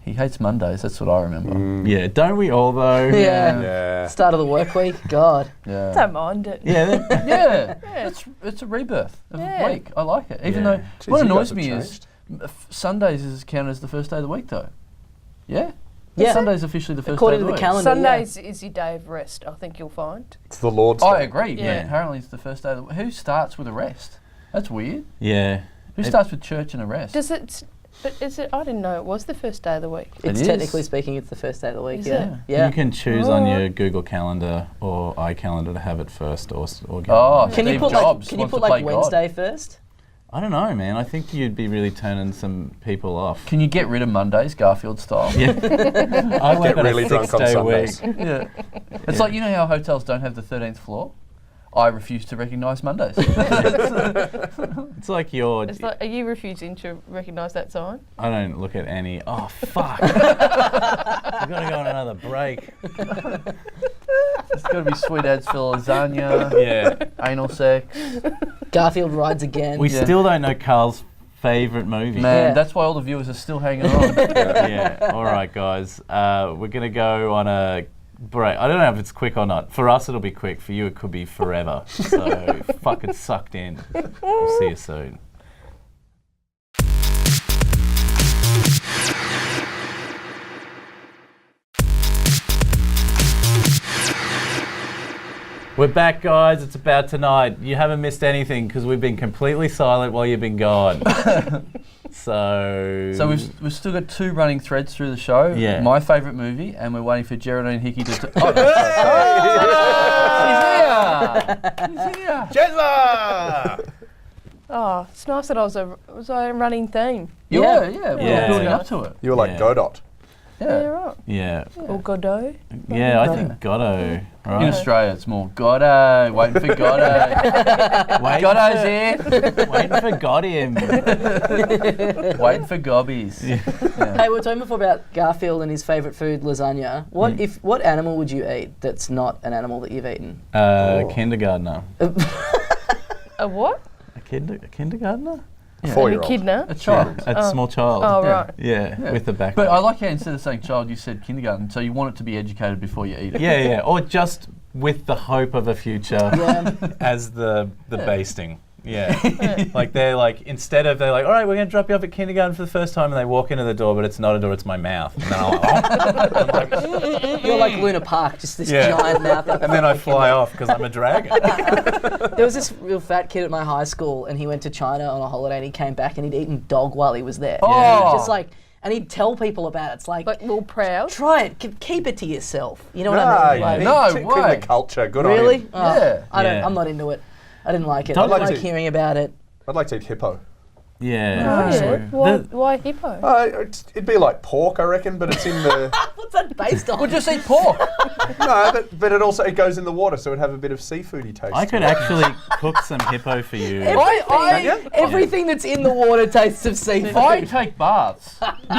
He hates Mondays. That's what I remember. Yeah, don't we all though? Yeah. Yeah. Start of the work week. God. Yeah. Don't mind it. Yeah, that- Yeah, it's a rebirth of Yeah. a week. I like it. Even Yeah. though Jeez, what you annoys guys have me is changed. Sundays is counted as the first day of the week, though. Yeah. Yeah. Sunday's officially the first According day to of the the week. calendar. Sundays is your day of rest, I think you'll find. It's the Lord's I Day. agree. Yeah. But apparently it's the first day of the week. Who starts with a rest? That's weird. yeah. Who It- starts with church and a rest? Does it? But is it? I didn't know it was the first day of the week. It's It is. technically speaking, it's the first day of the week. Is Yeah. it? Yeah. You can choose on your Alright. Google Calendar or iCalendar to have it first or get Oh, it. Can you Steve put Jobs can you wants put to play like God. Wednesday first? I don't know, man. I think you'd be really turning some people off. Can you get rid of Mondays, Garfield style? Yeah. I work Get on really a drunk on 6-day week. Sundays. Yeah. It's like, you know how hotels don't have the 13th floor? I refuse to recognise Mondays. It's like your. It's like, are you refusing to recognise that sign? I don't look at any. Oh fuck! We've got to go on another break. It's got to be sweet ads for lasagna, Yeah. anal sex. Garfield rides again. We Yeah. still don't know Carl's favourite movie. Man, Yeah. that's why all the viewers are still hanging on. Yeah. All right, guys. We're gonna go on a break. I don't know if it's quick or not. For us, it'll be quick. For you, it could be forever. So fucking sucked in. We'll see you soon. We're back, guys. It's about tonight. You haven't missed anything because we've been completely silent while you've been gone. So We've still got 2 running threads through the show. Yeah. My favourite movie, and we're waiting for Geraldine Hickey to... He's here! Jezza! Oh, it's nice that I was a running theme. You Yeah. were, yeah. We Yeah. were building up to it. You were like Yeah. Godot. Yeah, Yeah. right. yeah, Or Godot. yeah. I think Gotto. In Right. Australia, it's more Goddo, waiting for Goddo. Waiting Goddo's for- here. Waiting for got him. Waiting for gobbies. Hey, we were talking before about Garfield and his favourite food, lasagna. What animal would you eat that's not an animal that you've eaten? Kindergartner. A what? A kindergartner? An 4-year-old. echidna? A child. A small child. Oh, Yeah. right. Yeah, with the back. But I like how instead of saying child, you said kindergarten, so you want it to be educated before you eat it. Yeah, yeah. Or just with the hope of a future as the basting. Yeah. Like they're like, instead of, they're like, all right, we're going to drop you off at kindergarten for the first time, and they walk into the door, but it's not a door, it's my mouth. And then I'm like, oh. You're like Luna Park, just this Yeah. giant mouth. And then I fly off because I'm a dragon. There was this real fat kid at my high school, and he went to China on a holiday, and he came back and he'd eaten dog while he was there. Oh. Just like, and he'd tell people about it. It's like, Like, all proud. try it, keep it to yourself. You know what Nah, I mean? you Like, need No to way. clean the culture. Good on really? him. Oh, Yeah. I don't. Yeah. I'm not into it. I didn't like it. Don't I didn't like like it. hearing about it. I'd like to eat hippo. Yeah. Oh, yeah. Why hippo? It'd be like pork, I reckon, but it's in the... What's that based on? We'll just eat pork. No, but it goes in the water, so it'd have a bit of seafoody taste. I could to it. actually cook some hippo for you. Everything that's in the water tastes of seafood. I take baths.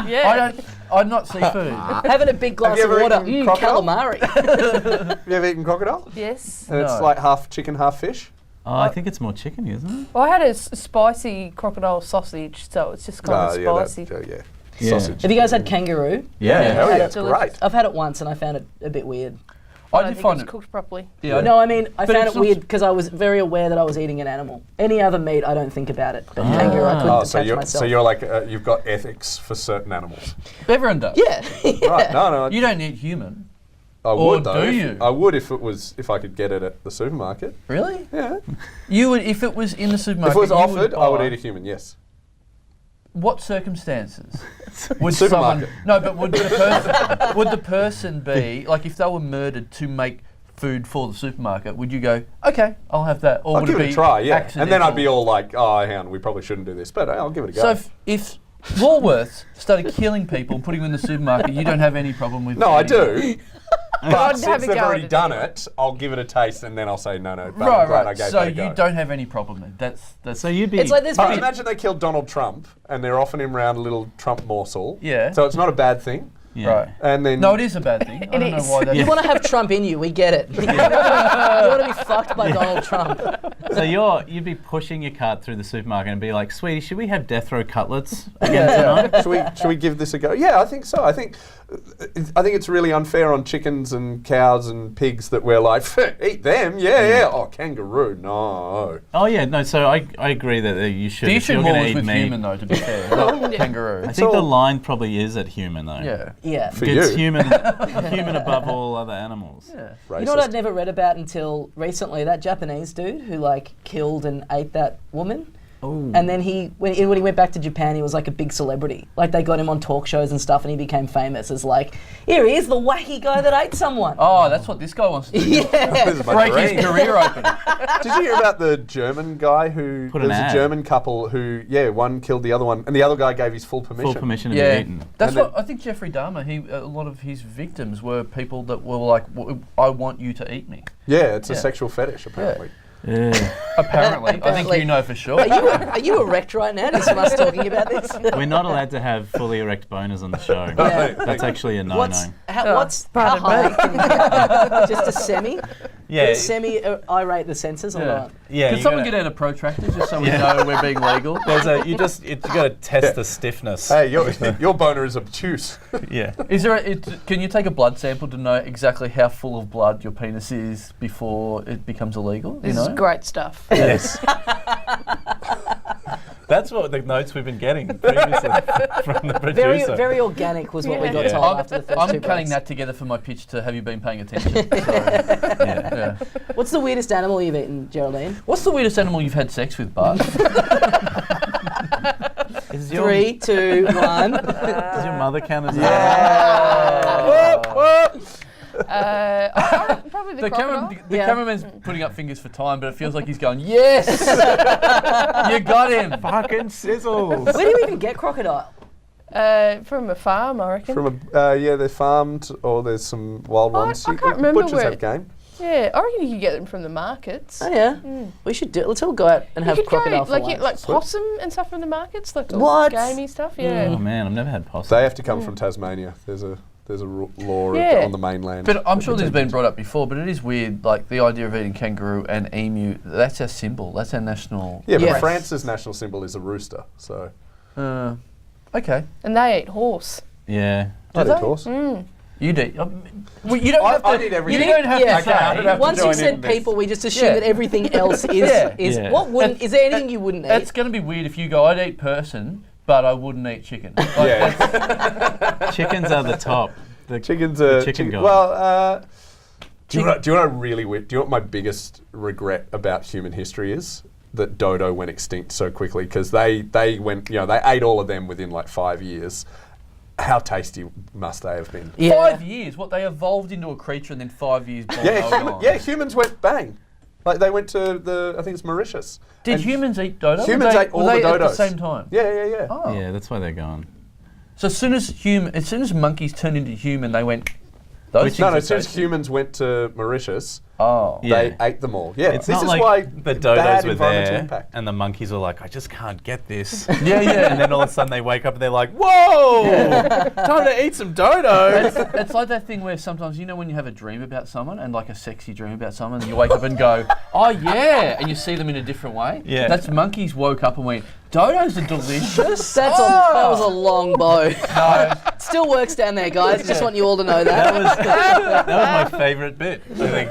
Yeah. I'm not seafood. Having a big glass Have of you water, ever eaten crocodile? calamari. Have you ever eaten crocodile? Yes. And it's No. like half chicken, half fish? Oh, I think it's more chicken, isn't it? Well, I had a spicy crocodile sausage, so it's just kind of spicy. Yeah. Yeah. Sausage. Have you guys had kangaroo? Yeah. Hell Had yeah, it it's delicious. great. I've had it once and I found it a bit weird. I I don't did think find it it. was cooked properly. Yeah. No, I mean, I But found it's it not weird because I was very aware that I was eating an animal. Any other meat, I don't think about it. But kangaroo, I couldn't Oh, attach myself. so you're like, you've got ethics for certain animals. Everyone does. Yeah. Right, no. You don't eat human. I or would though. do if- you? I would if I could get it at the supermarket. Really? Yeah. You would, if it was in the If supermarket. it was you offered, I would buy- eat a human, yes. What circumstances would Supermarket. someone? No, but would the person be like if they were murdered to make food for the supermarket? Would you go, okay, I'll have that, or I'll would give it it be a try, yeah. And then I'd be accidental? all like, oh, hang on, we probably shouldn't do this, but I'll give it a go. So if Woolworths started killing people, putting them in the supermarket, you don't have any problem with? no, I eating do. I'd But have since a they've go already at it done anyway. it, I'll give it a taste and then I'll say no. But I'm glad I Right. gave So that a go. you don't have any problem then. That's So you'd be. It's like this. But imagine they killed Donald Trump and they're offering him around a little Trump morsel. Yeah. So it's not a bad thing. yeah. right. And then No, it is a bad thing. I don't know is. why that. You want to have Trump in you, we get it. You want to be fucked by Donald Trump. So you'd be pushing your cart through the supermarket and be like, "Sweetie, should we have death row cutlets again tonight?" should we give this a go? Yeah, I think so. I think it's really unfair on chickens and cows and pigs that we're like, eat them, yeah. Oh, kangaroo, no. Oh yeah, no. So I agree that you should. The if issue you're more gonna was eat with meat. human though, to be fair, not kangaroo. I think the all- line probably is at human though. Yeah. Yeah. For It's you. human above all other animals. Yeah. Racist. You know what I'd never read about until recently? That Japanese dude who like killed and ate that woman. Ooh. And then when he went back to Japan, he was like a big celebrity. Like they got him on talk shows and stuff, and he became famous as like, here he is, the wacky guy that ate someone. Oh, that's what this guy wants to do. Yeah. This is my Break dream. his career open. Did you hear about the German guy who... Put an There's a ad. German couple who, one killed the other one, and the other guy gave his full permission. Full permission to Yeah, be eaten. that's And what I think. Jeffrey Dahmer. A lot of his victims were people that were like, "I want you to eat me." Yeah, it's a Yeah. sexual fetish, apparently. Yeah. Apparently, I think Apparently. you know for sure. Are you erect right now? Just from us talking about this. We're not allowed to have fully erect boners on the show. Yeah. That's actually a no-no. How pardon high can you go? Just a semi? Yeah. Semi irate the senses or Yeah. not? Yeah. Can you someone gotta- get out a protractor just so we know we're being legal? You got to test the stiffness. Hey, your boner is obtuse. Yeah. Is there? Can you take a blood sample to know exactly how full of blood your penis is before it becomes illegal? You This know? is great stuff. Yes. That's what the notes we've been getting previously from the Very, producer. very organic was what we got Yeah. told after the first I'm two cutting breaks. that together for my pitch to Have You Been Paying Attention? So, Yeah. yeah. What's the weirdest animal you've eaten, Geraldine? What's the weirdest animal you've had sex with, Bart? Is your, 3, 2, 1. Does your mother count as Probably the The crocodile. the Yeah. cameraman's putting up fingers for time, but it feels like he's going, yes! You got him! fucking sizzles? Where do you even get crocodile? From a farm, I reckon. From they're farmed, or there's some wild I ones. can't remember Butchers where have it- game. Yeah, I reckon you could get them from the markets. Oh yeah, we should do. Let's all go out and You have could crocodile go for like lunch. like possum and stuff from the markets, like all What? gamey stuff. Yeah. Oh man, I've never had possum. They have to come from Tasmania. There's a law Yeah. on the mainland. But I'm sure this has been brought up before, but it is weird, like the idea of eating kangaroo and emu, that's our symbol, that's our national... Yeah, but Yeah. France's national symbol is a rooster, so... Okay. And they eat horse. Yeah. I they? eat horse. You do. Well, you don't have to. I need everything. You don't have Yeah. to say. I don't have to Once you join said in this. people, we just assume Yeah. that everything else is Yeah. Yeah. What wouldn't? Is there anything you wouldn't It's eat? going to be weird if you go, I'd eat person, but I wouldn't eat chicken. Like, Yeah. Chickens are the top. The Chickens the are... chicken god. Well, do you know what I really... Do you know what my biggest regret about human history is? That dodo went extinct so quickly, because they went... You know, they ate all of them within like 5 years. How tasty must they have been? Yeah. 5 years? What, they evolved into a creature and then 5 years born? Yeah, humans went bang. Like they went to I think it's Mauritius. Did And humans eat dodo? Humans ate all the at the dodos. same time? Yeah. Oh. Yeah, that's why they're gone. So as soon as monkeys turned into human, they went. Those No, things as soon are as tasty. humans went to Mauritius, Oh. Yeah. they ate them all. Yeah, It's this not is like why the bad dodos were environmental there impact. and the monkeys were like, I just can't get this. Yeah. And then all of a sudden they wake up and they're like, whoa, time to eat some dodo. It's like that thing where sometimes, when you have a dream about someone and like a sexy dream about someone, you wake up and go, oh yeah, and you see them in a different way. Yeah. That's monkeys woke up and went, dodos are delicious. That was a long bow. No. Still works down there, guys. Just want you all to know that. That was my favourite bit, I think.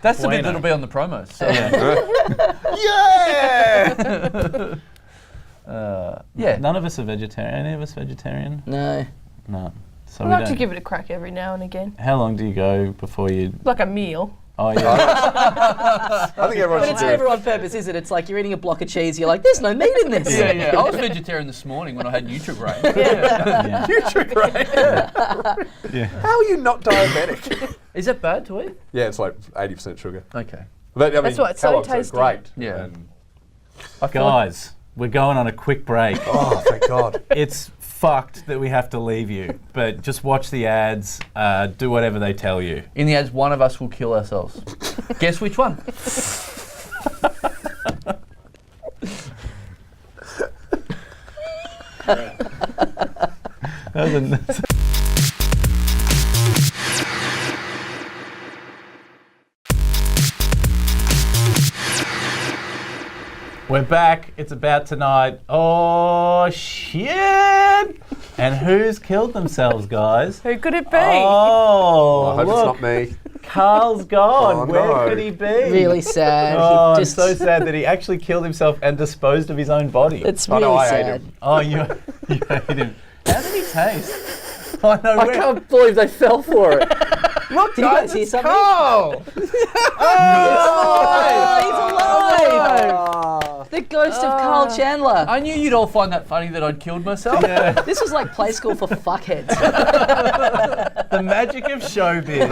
That's the bit Bueno. that'll be on the promos. So. Yeah! Yeah. None of us are vegetarian. Any of us vegetarian? No. No. So I we like to don't. give it a crack every now and again. How long do you go before you? Like a meal. Oh yeah. I think everyone But should it's do it. never on purpose, is it? It's like you're eating a block of cheese, you're like, there's no meat in this. Yeah. I was vegetarian this morning when I had Nutri-Grain. Yeah. Nutri-Grain. Yeah. How are you not diabetic? Is that bad to eat? Yeah, it's like 80% sugar. Okay. But, I That's mean, why it's so Kellogg's are tasty. great. Yeah. And- I feel Guys, we're going on a quick break. oh, thank God. It's fucked that we have to leave you, but just watch the ads. Do whatever they tell you. in the ads, one of us will kill ourselves. Guess which one? We're back. It's about tonight. Oh shit! And who's killed themselves, guys? Who could it be? Oh, I hope look, it's not me. Carl's gone. Oh, Where no. could he be? Really sad. Oh, He it's so sad that he actually killed himself and disposed of his own body. It's Oh, really no, I hate sad. him. Oh, you hate him. How did he taste? I know. I where- can't believe they fell for it. Look, did you guys hear something? Carl! Oh, he's alive! The ghost of Karl Chandler. I knew you'd all find that funny that I'd killed myself. Yeah. This was like play school for fuckheads. The magic of showbiz.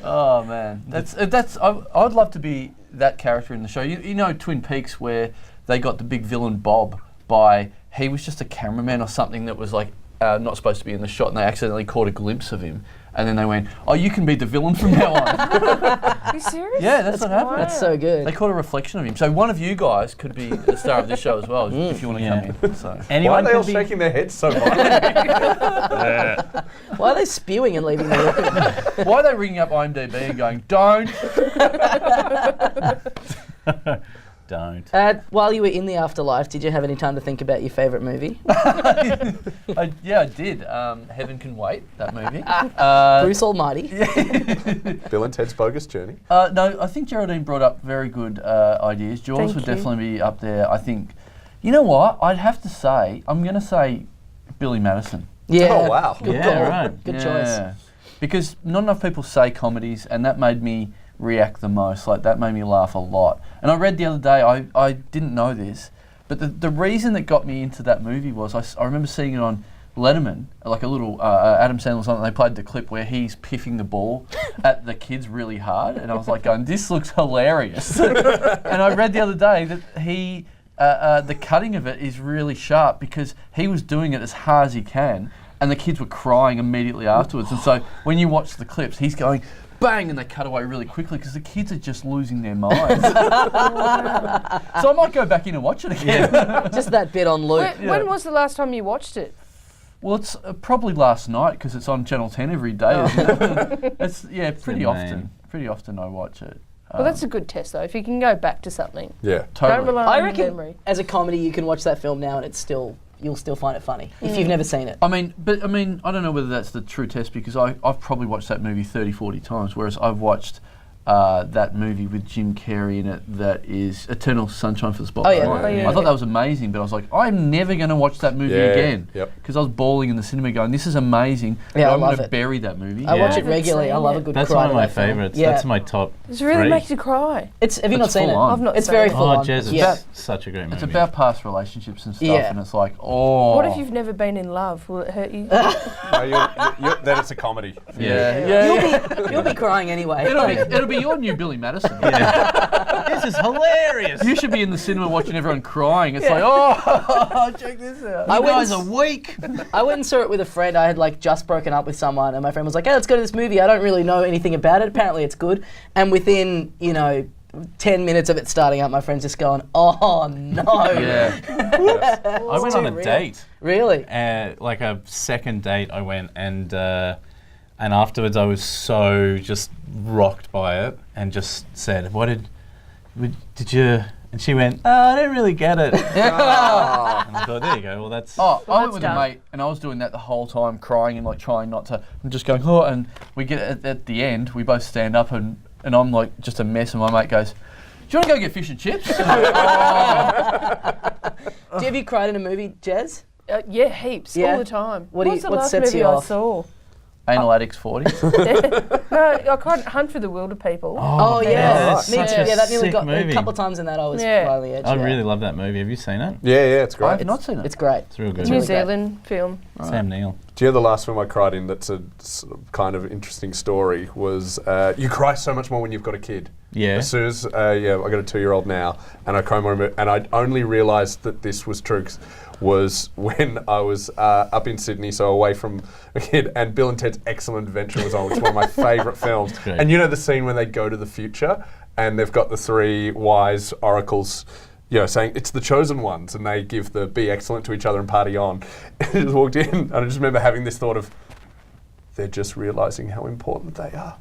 Oh man, I'd love to be that character in the show. You know Twin Peaks, where they got the big villain Bob by he was just a cameraman or something that was like not supposed to be in the shot, and they accidentally caught a glimpse of him, and then they went, "Oh, you can be the villain from now on." Are you serious? Yeah, that's what happened. That's so good. They caught a reflection of him. So one of you guys could be the star of this show as well, if you want to Yeah. come in. So. Why Anyone are they all can be. shaking their heads so violently? Why are they spewing and leaving the room? Why are they ringing up IMDb and going, "Don't"? Don't. While you were in the afterlife, did you have any time to think about your favourite movie? I did. Heaven Can Wait, that movie. Bruce Almighty. Bill and Ted's Bogus Journey. No, I think Geraldine brought up very good ideas. Jaws Thank would you. definitely be up there. I think, you know what? I'd have to say, I'm going to say Billy Madison. Yeah. Oh, wow. Good Yeah, call. right. Good choice. Because not enough people say comedies, and that made me react the most. Like, that made me laugh a lot. And I read the other day, I didn't know this, but the reason that got me into that movie was I remember seeing it on Letterman, like a little Adam Sandler or something. They played the clip where he's piffing the ball at the kids really hard, and I was like going, this looks hilarious. And I read the other day that he, the cutting of it is really sharp because he was doing it as hard as he can, and the kids were crying immediately afterwards. And so when you watch the clips, he's going, bang, and they cut away really quickly because the kids are just losing their minds. So I might go back in and watch it again. Just that bit on loop. When was the last time you watched it? Well, it's probably last night because it's on Channel 10 every day. Isn't it? It's pretty the often. name. Pretty often I watch it. Well, that's a good test, though. If you can go back to something, Yeah. don't Totally. rely I on reckon memory. as a comedy you can watch that film now and you'll still find it funny if you've never seen it. I mean, I don't know whether that's the true test because I've probably watched that movie 30, 40 times, whereas I've watched that movie with Jim Carrey in it that is Eternal Sunshine for the Spotless Mind. Oh, yeah. I thought that was amazing, but I was like, I'm never going to watch that movie again. Because I was bawling in the cinema going, this is amazing. Yeah, but I I'm love going to it. bury that movie. I watch Yeah. it regularly. I love a good That's cry one of my to that film. favourites. Yeah. That's my top It really 3. makes you cry. Have you not It's seen it? full on. I've not It's seen very it. full on. Jez, Yeah. it's such a great movie. It's about past relationships and stuff, Yeah. and it's like, oh. What if you've never been in love? Will it hurt you? No, then it's a comedy. You'll be crying anyway. It'll be your new Billy Madison. This is hilarious. You should be in the cinema watching everyone crying. It's like, oh, check this out. I You went guys and are weak. I went and saw it with a friend. I had like just broken up with someone, and my friend was like, "Hey, let's go to this movie. I don't really know anything about it. Apparently, it's good." And within 10 minutes of it starting up, my friend's just going, "Oh no!" Yeah. I went on a Too real. date. Really? Like a second date, I went and afterwards I was so just rocked by it and just said, did you? And she went, oh, I didn't really get it. And I thought, there you go. Well, that's. Oh, I went that's with done. a mate, and I was doing that the whole time, crying and like trying not to. I'm just going, and we get at the end, we both stand up, and I'm like just a mess, and my mate goes, "Do you want to go get fish and chips?" Have you cried in a movie, Jez? Yeah, heaps, Yeah? all the time. What do was you- the what last sets movie you I off? saw? Anal Addicts 40. No, I can't Hunt for the Wilder People. Oh, man, yeah. that's Me too. such a Yeah, that nearly sick got movie. a couple of times in that. I was Yeah. right on the edge. I yeah. really love that movie. Have you seen it? Yeah, it's great. I've not seen it. It's great. It's real good. It's New really great. Zealand film. Sam Neill. Do you know the last film I cried in that's a sort of kind of interesting story was you cry so much more when you've got a kid. Yeah. As soon as, I got a 2-year-old now, and I cry more, and I only realised that this was true was when I was up in Sydney, so away from a kid, and Bill and Ted's Excellent Adventure was on, which is one of my favourite films. great. And you know the scene when they go to the future, and they've got the 3 wise oracles, saying it's the chosen ones, and they give the be excellent to each other and party on. And I just walked in, and I just remember having this thought of, they're just realising how important they are.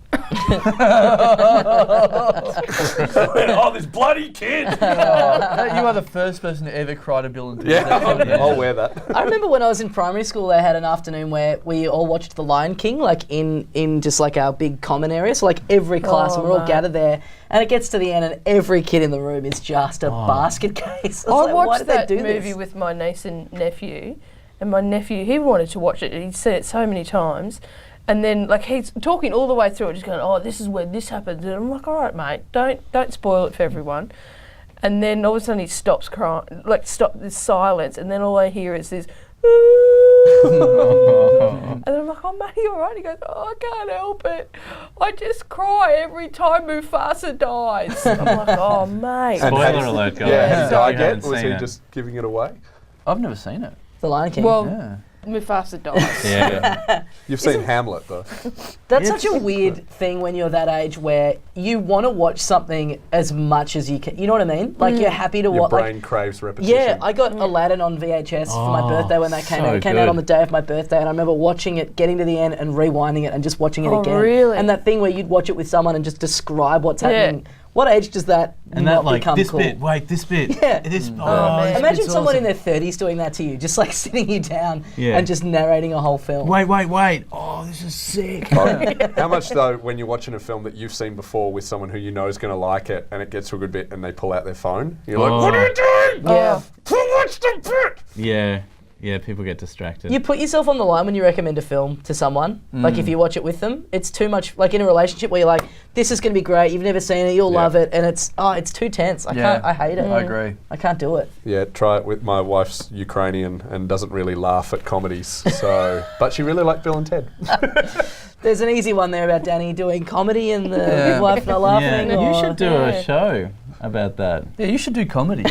Oh, this bloody kid! You are the first person to ever cry to Bill and Ted. I'll wear that. I remember when I was in primary school, they had an afternoon where we all watched The Lion King, like in just like our big common area. So like every class, and we're all mate. gathered there, and it gets to the end, and every kid in the room is just a basket case. I was I like, why watched did they that do movie this? with my niece and nephew, and my nephew, he wanted to watch it, and he'd seen it so many times. And then, like, he's talking all the way through it, just going, oh, this is where this happens. And I'm like, all right, mate, don't spoil it for everyone. And then all of a sudden he stops crying, like, this silence, and then all I hear is this, and then I'm like, oh, mate, you all right? He goes, oh, I can't help it. I just cry every time Mufasa dies. I'm like, oh, mate. Spoiler alert, guys. Yeah, If did I you get? haven't Was seen he it. just giving it away? I've never seen it. The Lion King. Well, Yeah. Mufasa dies. Yeah. You've seen Hamlet, though. That's such a weird thing when you're that age where you want to watch something as much as you can. You know what I mean? Like you're happy to Your watch. brain craves repetition. Yeah, I got Aladdin on VHS for my birthday when that came so out. It came out good. on the day of my birthday, and I remember watching it, getting to the end, and rewinding it, and just watching it Oh, again. really? And that thing where you'd watch it with someone and just describe what's Yeah. happening. What age does that And not that, like, become this cool? bit, wait, this bit. Yeah. This, man. this Imagine bit's someone awesome. in their 30s doing that to you, just like sitting you down Yeah. and just narrating a whole film. Wait. Oh, this is sick. How much, though, when you're watching a film that you've seen before with someone who you know is going to like it, and it gets to a good bit, and they pull out their phone, you're like, Oh. what are you doing? Yeah. Watch the bit! Yeah, people get distracted. You put yourself on the line when you recommend a film to someone. Like if you watch it with them, it's too much. Like in a relationship where you're like, "This is going to be great. You've never seen it. You'll Yeah. love it," and it's too tense. I can't. I hate it. I agree. I can't do it. Yeah, try it with my wife's Ukrainian and doesn't really laugh at comedies. So, but she really liked Bill and Ted. There's an easy one there about Danny doing comedy and the Yeah. wife not laughing. you or- should do Yeah. a show about that. Yeah, you should do comedy.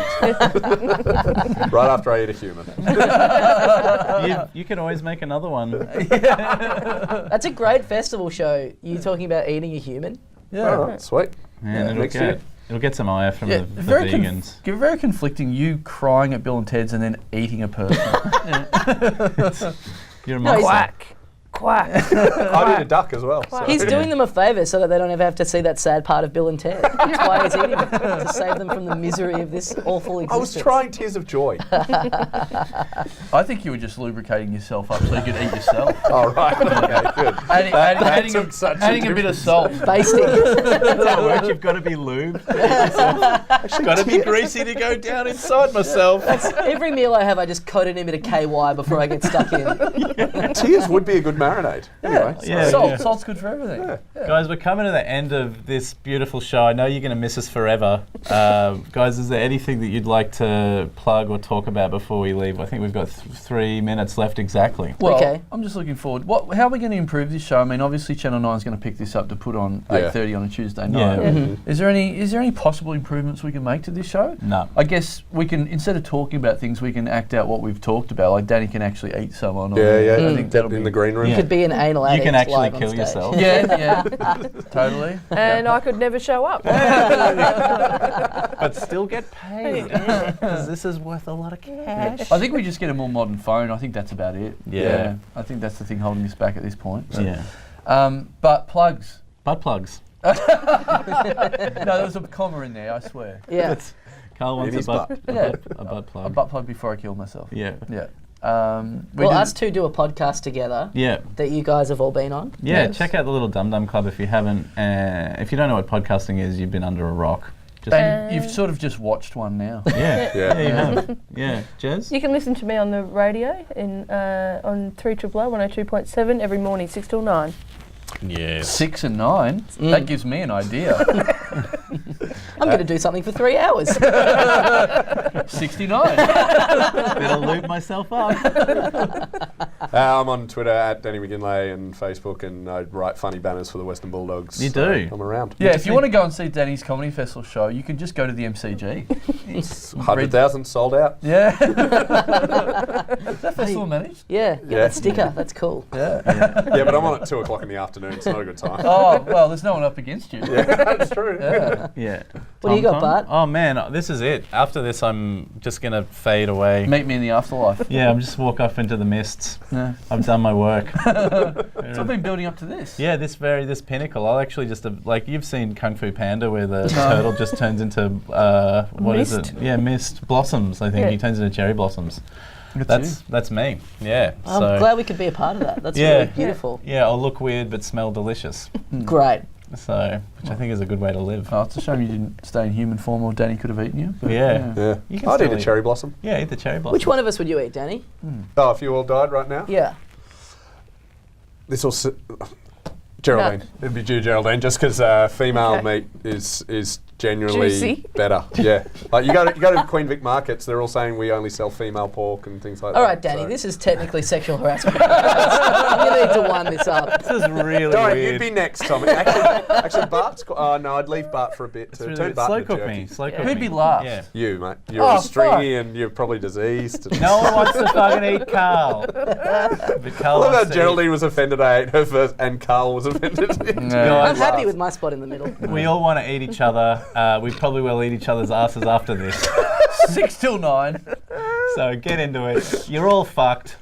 Right after I eat a human. You can always make another one. That's a great festival show. You talking about eating a human? Oh, sweet. And next year. it'll get some ire from Yeah, the very vegans. very conflicting. You crying at Bill and Ted's and then eating a person. You're a No, monster. Quack. quack. I need a duck as well. So. He's doing them a favour so that they don't ever have to see that sad part of Bill and Ted. That's why he's eating it, to save them from the misery of this awful I existence. was trying tears of joy. I think you were just lubricating yourself up so you could eat yourself. All right. Okay, good. Adding a bit of salt. Basting. That's how it works. You've got to be lubed. Got to be greasy to go down inside myself. Every meal I have, I just coat it in a bit of KY before I get stuck in. Tears would be a good marinade. Anyway. Yeah. Salt's good for everything. Yeah. Guys, we're coming to the end of this beautiful show. I know you're going to miss us forever. Guys, is there anything that you'd like to plug or talk about before we leave? I think we've got 3 minutes left exactly. Well, Okay. I'm just looking forward. How are we going to improve this show? I mean, obviously Channel 9 is going to pick this up to put on 8:30 on a Tuesday night. Yeah. Mm-hmm. Is there any possible improvements we can make to this show? No. I guess we can, instead of talking about things, we can act out what we've talked about. Like Danny can actually eat someone. Yeah. I think that'll In be the green room. You could be an anal You addict can actually live on kill stage. yourself. Yeah, totally. And I could never show up. But still get paid. Because this is worth a lot of cash. I think we just get a more modern phone. I think that's about it. Yeah. I think that's the thing holding us back at this point. But, Yeah. but plugs. Butt plugs. No, there was a comma in there, I swear. Yeah. Carl wants In a his butt, butt. a Yeah. butt, a butt A plug. butt plug before I kill myself. Yeah. Yeah. Well, us two do a podcast together Yeah. that you guys have all been on. Yeah, Yes. check out the Little Dum Dum Club if you haven't. If you don't know what podcasting is, you've been under a rock. Just And you've sort of just watched one now. yeah, Yeah. you have. Yeah, Jez? You can listen to me on the radio on 3RRR 102.7 every morning, 6 till 9. Yeah. 6 and 9. That gives me an idea. I'm going to do something for 3 hours. 69. Better lube myself up. I'm on Twitter at Danny McGinlay and Facebook, and I write funny banners for the Western Bulldogs. You so do? I'm around. Yeah, if you want to go and see Danny's Comedy Festival show, you can just go to the MCG. 100,000 sold out. Yeah. Is that festival managed? Yeah, get Yeah. that sticker. That's cool. Yeah. Yeah, but I'm on at 2 o'clock in the afternoon. It's not a good time. Oh, well, there's no one up against you. Yeah, that's true. Yeah. Yeah. What do you got, Tom? Bart? Oh man, this is it. After this, I'm just gonna fade away. Meet me in the afterlife. Yeah, I'm just walk off into the mists. Yeah. I've done my work. So I've been building up to this. Yeah, this pinnacle. I'll actually just like you've seen Kung Fu Panda, where the turtle just turns into what is Mist? it? Yeah, mist blossoms. I think Yeah. he turns into cherry blossoms. That's me. Yeah. I'm so glad we could be a part of that. That's Yeah. really beautiful. yeah, I'll look weird but smell delicious. Great. So, which I think is a good way to live. Oh, it's a shame you didn't stay in human form, or Danny could have eaten you. But Yeah. Yeah. You can I'd still eat a eat- cherry blossom. Yeah, eat the cherry blossom. Which one of us would you eat, Danny? Oh, if you all died right now? Yeah. This will... Geraldine. It'd be Geraldine, just because female Okay. meat is genuinely Juicy. better. Yeah. Like you go to Queen Vic markets, they're all saying we only sell female pork and things like that. All right, Danny, so- this is technically sexual harassment. I'm going to need to wind this up. This is really Don't, weird. you'd be next, Tommy. Actually, Bart's... Oh, no, I'd leave Bart for a bit. It's To really turn weird. Bart Slow into cook jerky. me. Slow cook Who'd me. be last? Yeah. You, mate. You're Oh, stringy and you're probably diseased. And No one wants to fucking eat Carl. But Carl I love wants how to Geraldine was offended I ate her first and Carl was offended. No. I'm happy with my spot in the middle. We all want to eat each other. We probably will eat each other's asses after this. 6 till 9. So get into it. You're all fucked.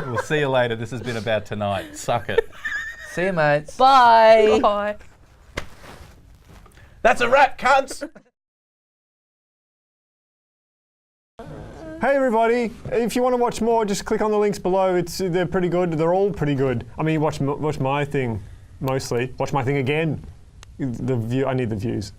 We'll see you later. This has been about tonight. Suck it. See you, mates. Bye. Bye. That's a wrap, cunts. Hey everybody! If you want to watch more, just click on the links below. They're pretty good. They're all pretty good. I mean, watch my thing mostly. Watch my thing again. I need the views.